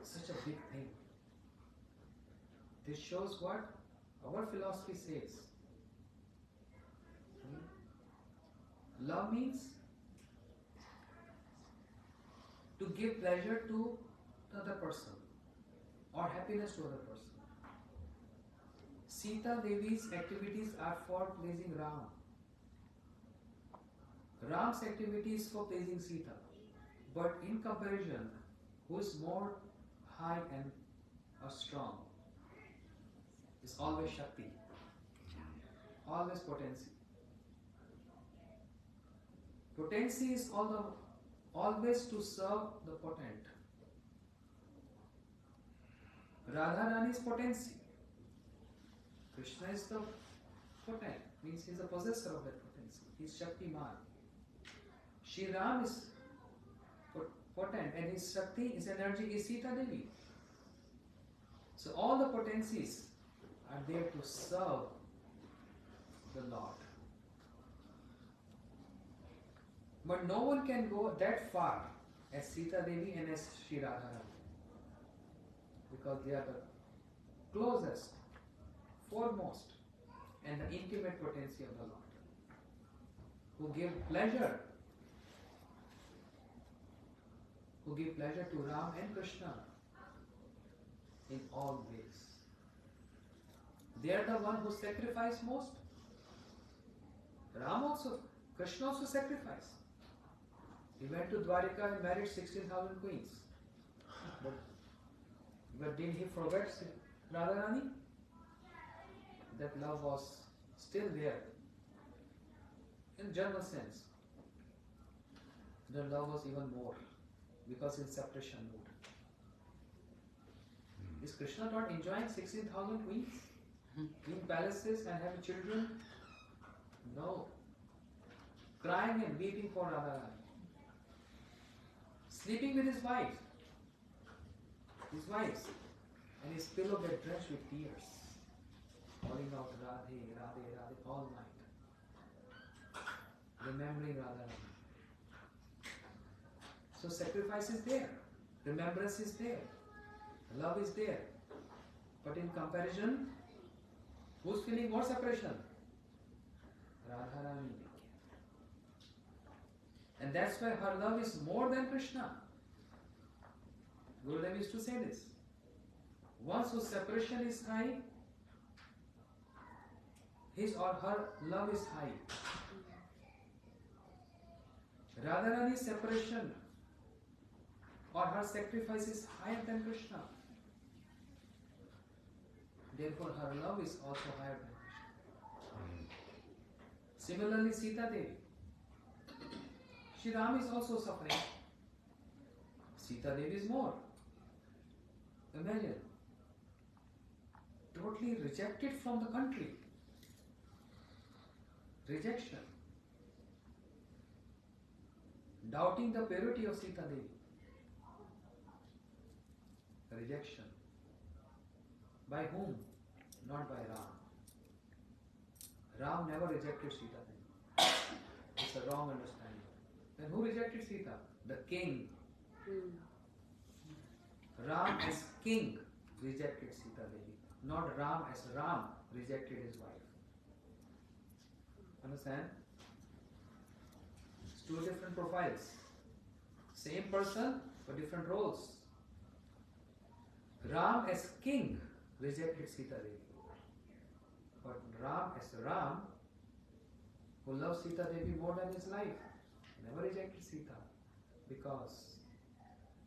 Such a big thing. This shows what our philosophy says. Love means to give pleasure to the other person or happiness to other person. Sita Devi's activities are for pleasing Ram. Ram's activities for pleasing Sita. But in comparison, who is more high and strong? Is always Shakti. Always potency. Potency is always to serve the potent. Radharani is potency. Krishna is the potent, means he is the possessor of that potency. He is Shaktiman. Shri Ram is potent and his Shakti, his energy is Sita Devi. So all the potencies are there to serve the Lord. But no one can go that far as Sita Devi and as Shri Radharani, because they are the closest, foremost, and the intimate potency of the Lord, who give pleasure to Ram and Krishna in all ways. They are the one who sacrifice most. Ram also, Krishna also sacrificed. He went to Dwarika and married 16,000 queens. But did he forget Radharani? That love was still there. In general sense, the love was even more because in separation mood. Is Krishna not enjoying 16,000 queens? In palaces and having children? No. Crying and weeping for Radharani. sleeping with his wife, his wives, and his pillow get drenched with tears, calling out Radhe, Radhe, Radhe all night, remembering Radharani. So sacrifice is there, remembrance is there, love is there. But in comparison, who's feeling more separation? Radharani. And that's why her love is more than Krishna. Gurudev used to say this. Once whose separation is high, his or her love is high. Radharani's separation or her sacrifice is higher than Krishna. Therefore, her love is also higher than Krishna. Similarly, Sita Devi. Shri Ram is also suffering. Sita Devi is more. Imagine. Totally rejected from the country. Rejection. Doubting the purity of Sita Devi. Rejection. By whom? Not by Ram. Ram never rejected Sita Devi. It's a wrong understanding. Then who rejected Sita? The king. Ram as king rejected Sita Devi. Not Ram as Ram rejected his wife. Understand? It's two different profiles. Same person, but different roles. Ram as king rejected Sita Devi. But Ram as Ram, who loves Sita Devi more than his life, never rejected Sita, because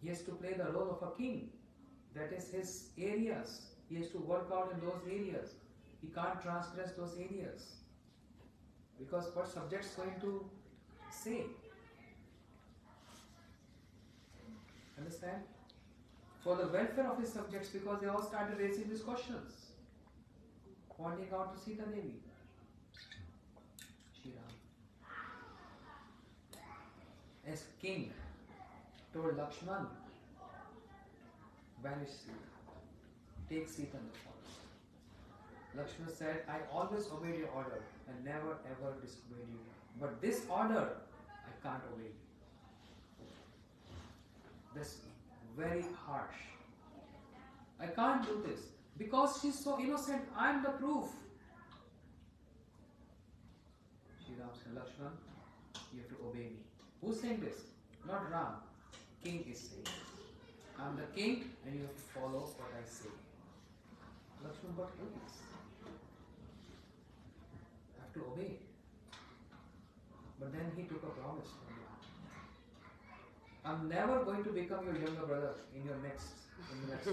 he has to play the role of a king. That is his areas. He has to work out in those areas. He can't transgress those areas. Because what subject's going to say? Understand? For the welfare of his subjects, because they all started raising these questions, pointing out to Sita Devi. Shri Ram, as king, told Lakshman, banish Sita, take Sita in the forest. Lakshman said, I always obeyed your order and never ever disobeyed you. But this order, I can't obey you. That's very harsh. I can't do this because she's so innocent. I'm the proof. Shri Ram said, Lakshman, you have to obey me. Who's saying this? Not Ram. King is saying this. I'm the king and you have to follow what I say. Lakshman got curious. I have to obey. But then he took a promise from Ram. I'm never going to become your younger brother in your next life.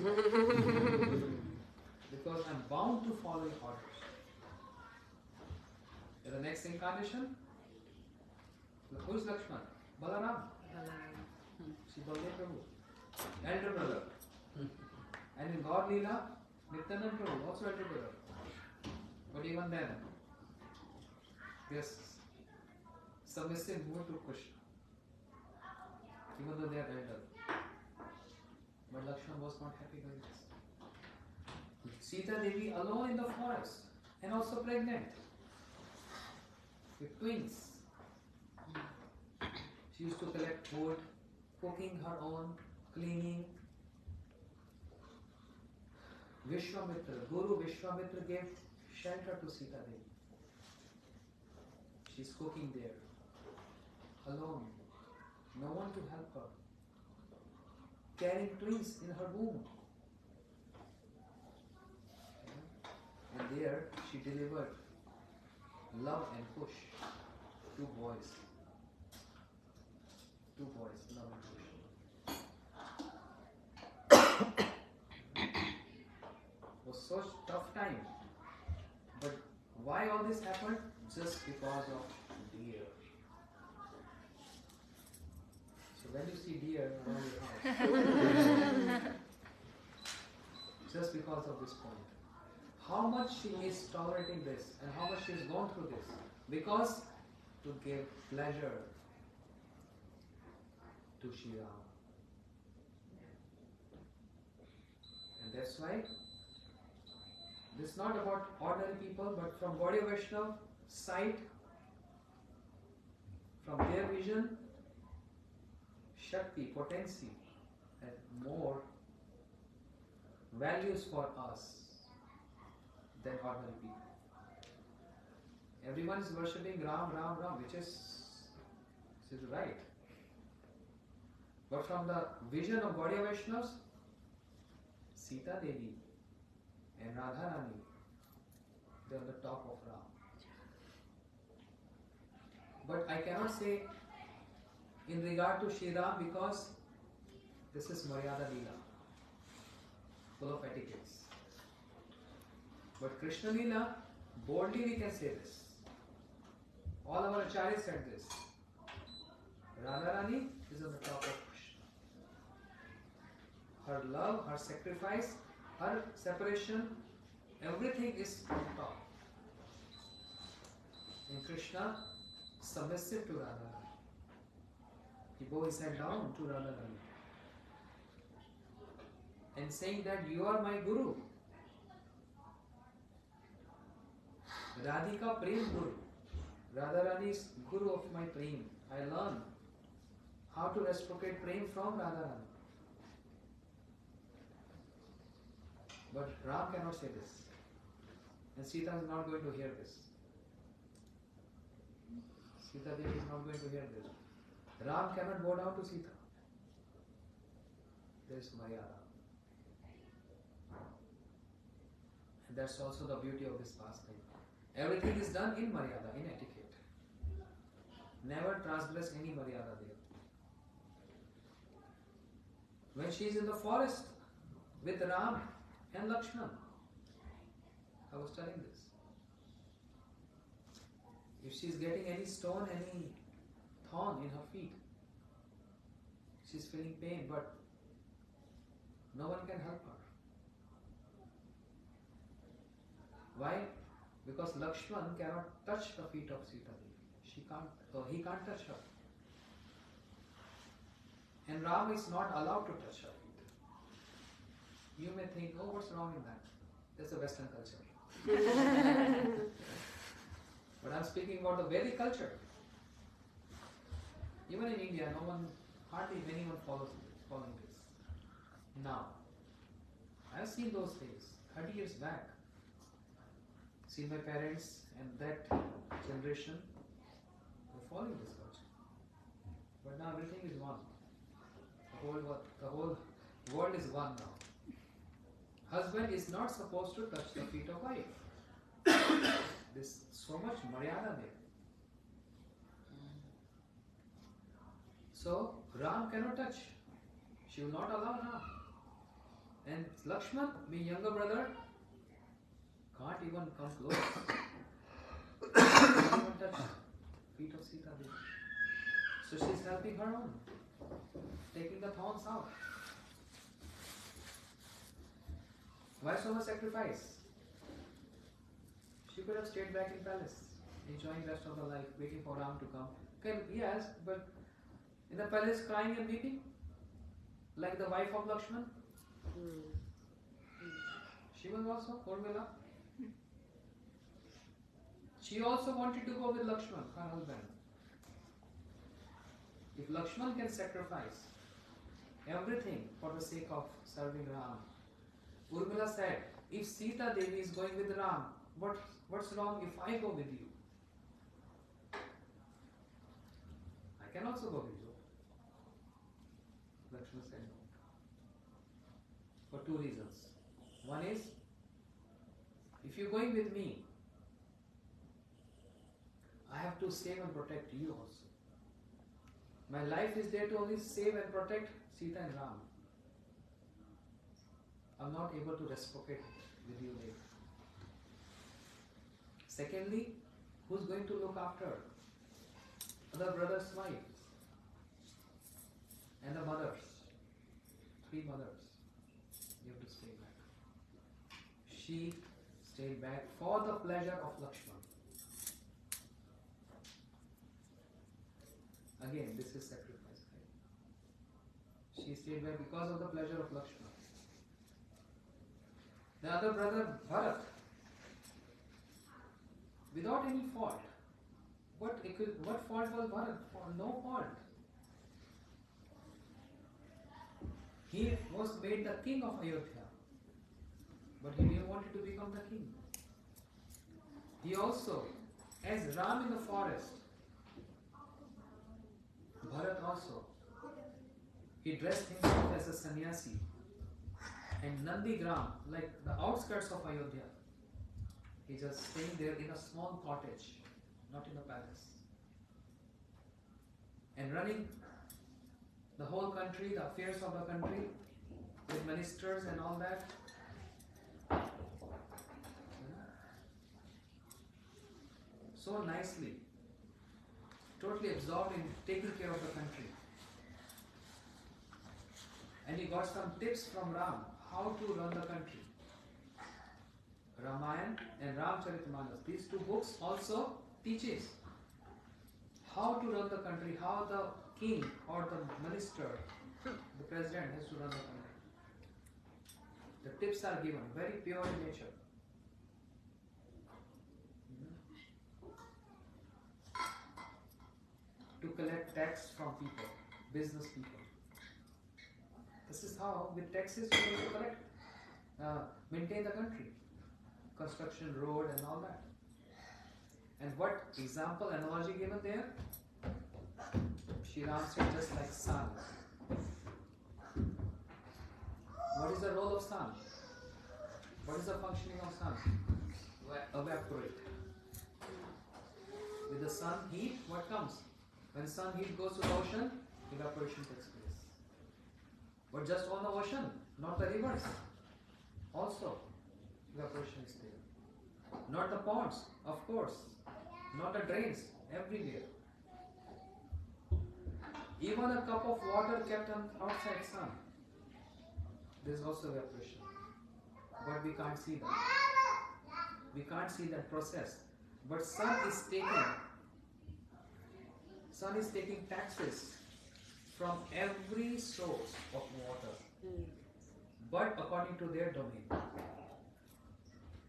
Because I'm bound to follow your orders. In the next incarnation, who is Lakshman? Balaram. See Balaram Prabhu, elder brother. And in God Leela, Nityanand Prabhu, also elder brother. But even then, yes, submissive mood to Krishna. Even though they are elder. But Lakshman was not happy with this. Sita Devi alone in the forest and also pregnant with twins. She used to collect wood, cooking her own, cleaning. Vishwamitra, Guru Vishwamitra gave shelter to Sita Devi. She's cooking there, alone. No one to help her. Carrying twins in her womb. And there she delivered Love and Kush. Two boys. Love and Kush. Was such tough time. But why all this happened? Just because of deer. So when you see deer around your house, just because of this point. How much she is tolerating this and how much she has gone through this. Because to give pleasure to Shri Ram. That's why this is not about ordinary people, but from Gaudiya Vaishnava side, from their vision, Shakti, potency, has more values for us than ordinary people. Everyone is worshipping Ram, Ram, Ram, which is right. But from the vision of Gaudiya Vaishnavas, Sita Devi and Radharani, they are on the top of Ram. But I cannot say in regard to Shri Ram because this is Maryada Leela, full of etiquettes. But Krishna Leela, boldly we can say this. All our acharyas said this. Radharani is on the top of Krishna. Her love, her sacrifice, her separation, everything is on top. And Krishna submissive to Radharani. He bowed his head down to Radharani and saying that you are my Guru. Radhika Prem Guru. Radharani is Guru of my Prem. I learn how to reciprocate Prem from Radharani. But Ram cannot say this. And Sita is not going to hear this. Sita Devi is not going to hear this. Ram cannot bow down to Sita. There is Maryada. And that's also the beauty of this pastime. Everything is done in Maryada, in etiquette. Never transgress any Maryada there. When she is in the forest with Ram and Lakshman, I was telling this. If she is getting any stone, any thorn in her feet, she is feeling pain, but no one can help her. Why? Because Lakshman cannot touch the feet of Sita Devi. He can't touch her. And Ram is not allowed to touch her feet. You may think, oh, what's wrong in that? That's a Western culture. But I'm speaking about the Vedic culture. Even in India, hardly anyone following this. Now, I've seen those days, 30 years back. Seen my parents and that generation were following this culture. But now everything is one. The whole world is one now. Husband is not supposed to touch the feet of wife. There's so much Maryada there. So Ram cannot touch. She will not allow Ram. And Lakshman, my younger brother, can't even come close. Can't even touch feet of Sita Devi. So she's helping her on, taking the thorns out. Why so much sacrifice? She could have stayed back in palace, enjoying rest of her life, waiting for Ram to come. Okay, yes, but in the palace crying and weeping, like the wife of Lakshman. She was also Urmila. She also wanted to go with Lakshman, her husband. If Lakshman can sacrifice everything for the sake of serving Ram, Urmila said, if Sita Devi is going with Ram, what's wrong if I go with you? I can also go with you. Lakshman said no. For two reasons. One is, if you're going with me, I have to save and protect you also. My life is there to only save and protect Sita and Ram. I'm not able to reciprocate with you later. Secondly, who's going to look after other brothers' wives and the mothers? 3 mothers. You have to stay back. She stayed back for the pleasure of Lakshman. Again, this is sacrifice. Right? She stayed back because of the pleasure of Lakshman. The other brother, Bharat, without any fault. What fault was Bharat? No fault. He was made the king of Ayodhya, but he didn't want to become the king. He also, as Ram in the forest, Bharat also, he dressed himself as a sannyasi. And Nandigram, like the outskirts of Ayodhya, he just staying there in a small cottage, not in a palace. And running the whole country, the affairs of the country, with ministers and all that. So nicely, totally absorbed in taking care of the country. And he got some tips from Ram, how to run the country. Ramayana and Ramcharitmanas, these two books also teaches how to run the country, how the king or the minister, the president has to run the country. The tips are given, very pure in nature. To collect tax from people, business people. This is how, with taxes, you need to collect, maintain the country, construction, road, and all that. And what example, analogy given there? Shri Ram said, just like sun. What is the role of sun? What is the functioning of sun? Evaporate. With the sun heat, what comes? When sun heat goes to the ocean, evaporation takes place. But just on the ocean, not the rivers. Also, evaporation is there. Not the ponds, of course. Not the drains, everywhere. Even a cup of water kept on outside sun, there is also evaporation. But we can't see that. We can't see that process. But sun is taking taxes from every source of water, but according to their domain.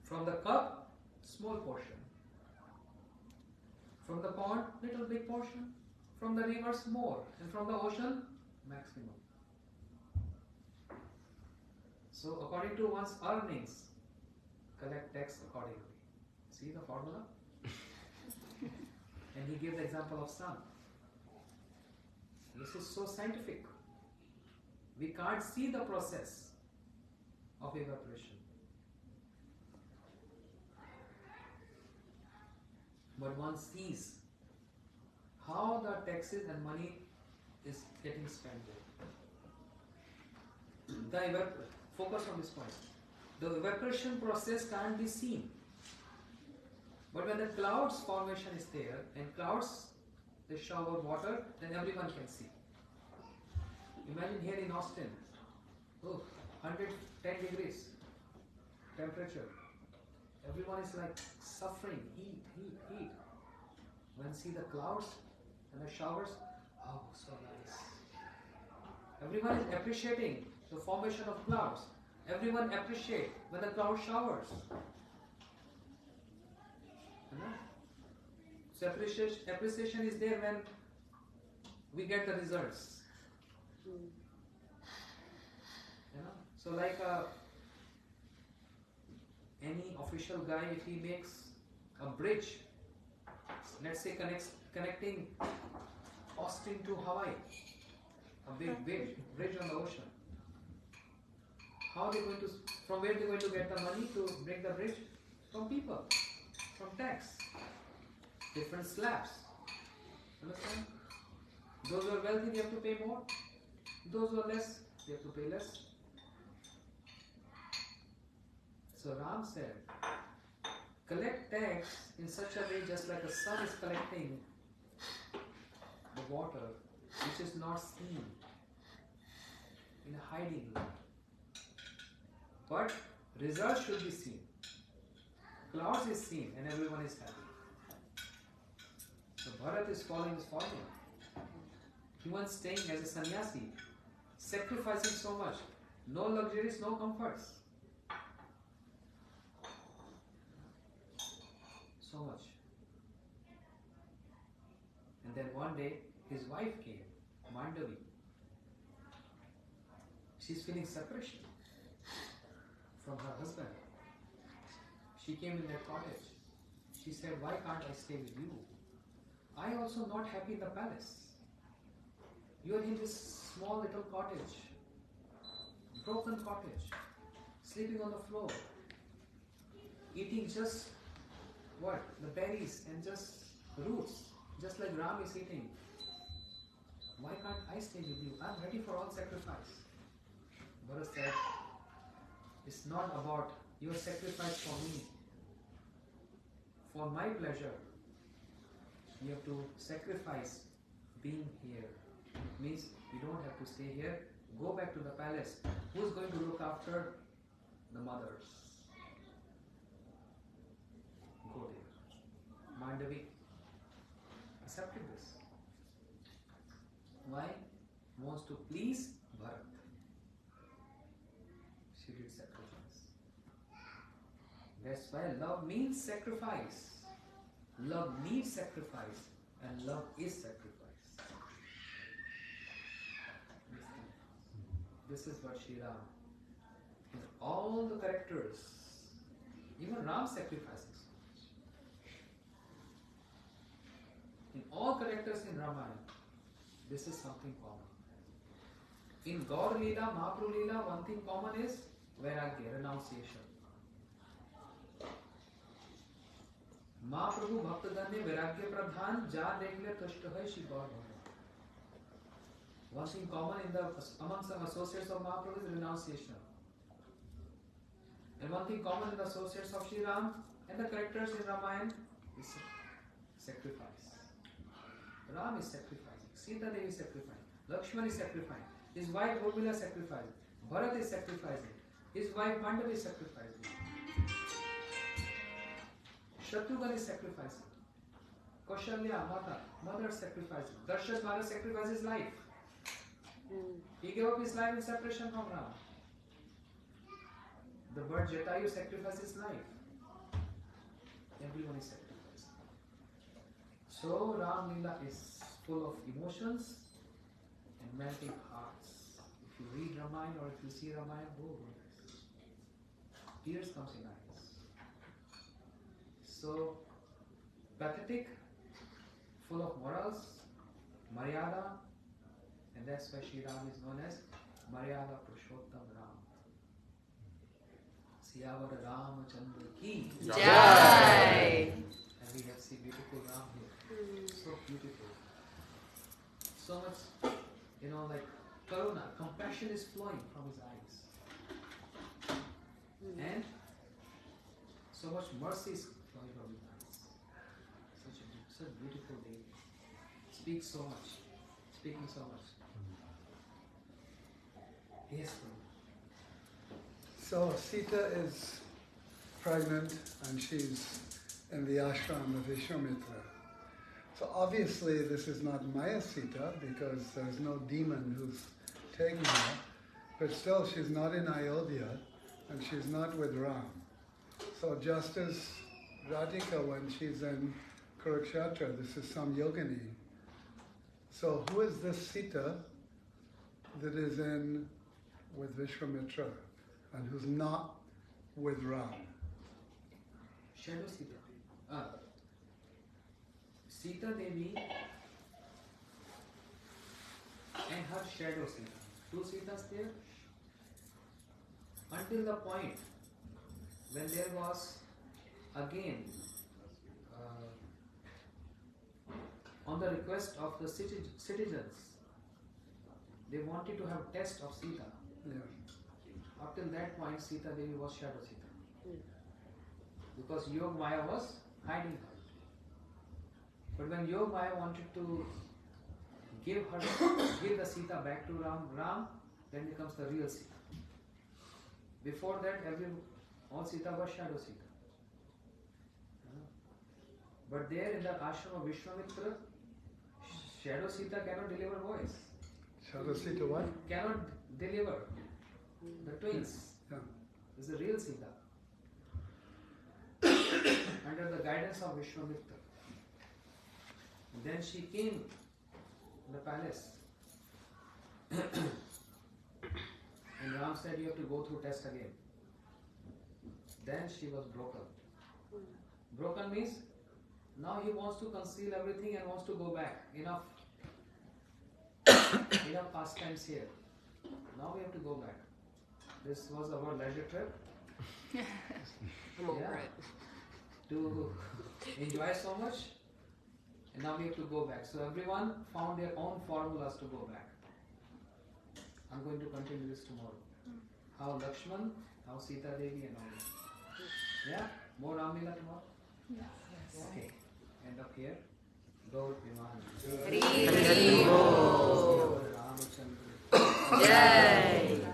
From the cup, small portion. From the pond, little big portion. From the rivers, more. And from the ocean, maximum. So according to one's earnings, collect tax accordingly. See the formula? And he gave the example of sun. This is so scientific. We can't see the process of evaporation. But one sees how the taxes and money is getting spent there. Focus on this point. The evaporation process can't be seen. But when the clouds formation is there and clouds they shower water, then everyone can see. Imagine here in Austin, 110 degrees temperature. Everyone is like suffering, heat. When see the clouds and the showers, oh, so nice. Everyone is appreciating the formation of clouds. Everyone appreciate when the cloud showers. So appreciation is there when we get the results. So like any official guy, if he makes a bridge, let's say connecting Austin to Hawaii, a big bridge on the ocean. How are they going to? From where are they going to get the money to break the bridge? From people, from tax, different slabs. Understand? Those who are wealthy, they have to pay more. Those who are less, they have to pay less. So Ram said, collect tax in such a way just like the sun is collecting the water which is not seen, in a hiding way. But results should be seen. Clouds is seen and everyone is happy. So Bharat is following his formula. He was staying as a sannyasi, sacrificing so much. No luxuries, no comforts. so much. And then one day his wife came, Mandavi. She's feeling separation from her husband. She came in their cottage. She said, why can't I stay with you? I also not happy in the palace. You are in this small little cottage, broken cottage, sleeping on the floor, eating just what? The berries and just roots, just like Ram is eating. Why can't I stay with you? I'm ready for all sacrifice. Bharat said, it's not about your sacrifice for me. For my pleasure, you have to sacrifice being here. It means you don't have to stay here. Go back to the palace. Who's going to look after the mothers? Go there. Mandavi accepted this. Why? Wants to please Bharat. She did sacrifice. That's why love means sacrifice. Love needs sacrifice, and love is sacrifice. This is what Shri Ram. In all the characters, even Ram sacrifices. In all characters in Ramayana, this is something common. In Gaur Leela, Mahaprabhu Leela, one thing common is Vairagya, renunciation. महाप्रभु भक्तगण ने वैराग्य प्रधान जा देख ले तुष्ट है श्री गौर भगवान. One thing common among some associates of Mahaprabhu is renunciation. And one thing common in the associates of Shri Ram and the characters in Ramayana is sacrifice. Ram is sacrificing, Sita Devi is sacrificing, Lakshman is sacrificing, his wife Urmila is sacrificing, Bharat is sacrificing, his wife Mandavi is sacrificing. Shatrughan is sacrificing. Kaushalya, mother sacrificing. Darshan Maharaj sacrificed his life. He gave up his life in separation from Ram. The bird Jatayu sacrificed his life. Everyone is sacrificing. So Ram Leela is full of emotions and melting hearts. If you read Ramayana or if you see Ramayana, tears comes in eyes. So pathetic, full of morals, Maryada, and that's why Shri Ram is known as Maryada Purushottam Ram. Siyavara Ramachandra ki Jai. And we have seen beautiful Ram here. So beautiful. So much, like karuna, compassion is flowing from his eyes. And so much mercy is flowing from his eyes. Such a beautiful day. Speaks so much. Speaking so much. Yes, Prabhu. So Sita is pregnant and she's in the ashram of Vishwamitra. So obviously this is not Maya Sita because there's no demon who's taken her, but still she's not in Ayodhya and she's not with Ram. So just as Radhika when she's in Kurukshetra, this is some yogini. So who is this Sita that is in with Vishwamitra and who's not with Ram? Shadow Sita. Sita Devi and her shadow Sita. Two Sitas there. Until the point when there was again on the request of the citizens, they wanted to have test of Sita. Yeah. Up till that point, Sita Devi was shadow Sita. Because Yog Maya was hiding her. But when Yog Maya wanted to give the Sita back to Ram, then becomes the real Sita. Before that, all Sita was shadow Sita. But there in the ashram of Vishwamitra, shadow Sita cannot deliver voice. Shadow Sita what? Cannot deliver. The twins. Yeah. Is the real Sita. under the guidance of Vishwamitra. Then she came to the palace. And Ram said, you have to go through test again. Then she was broken. Broken means now he wants to conceal everything and wants to go back. Enough. Enough pastimes here. Now we have to go back. This was our leisure trip. I'm over it. To enjoy so much. And now we have to go back. So everyone found their own formulas to go back. I'm going to continue this tomorrow. How Lakshman, how Sita Devi and all that. Yeah? More Ramlila tomorrow? Yes. Okay. End up here. Gaur Viman. Hari Bol. Ramachandra. Jai.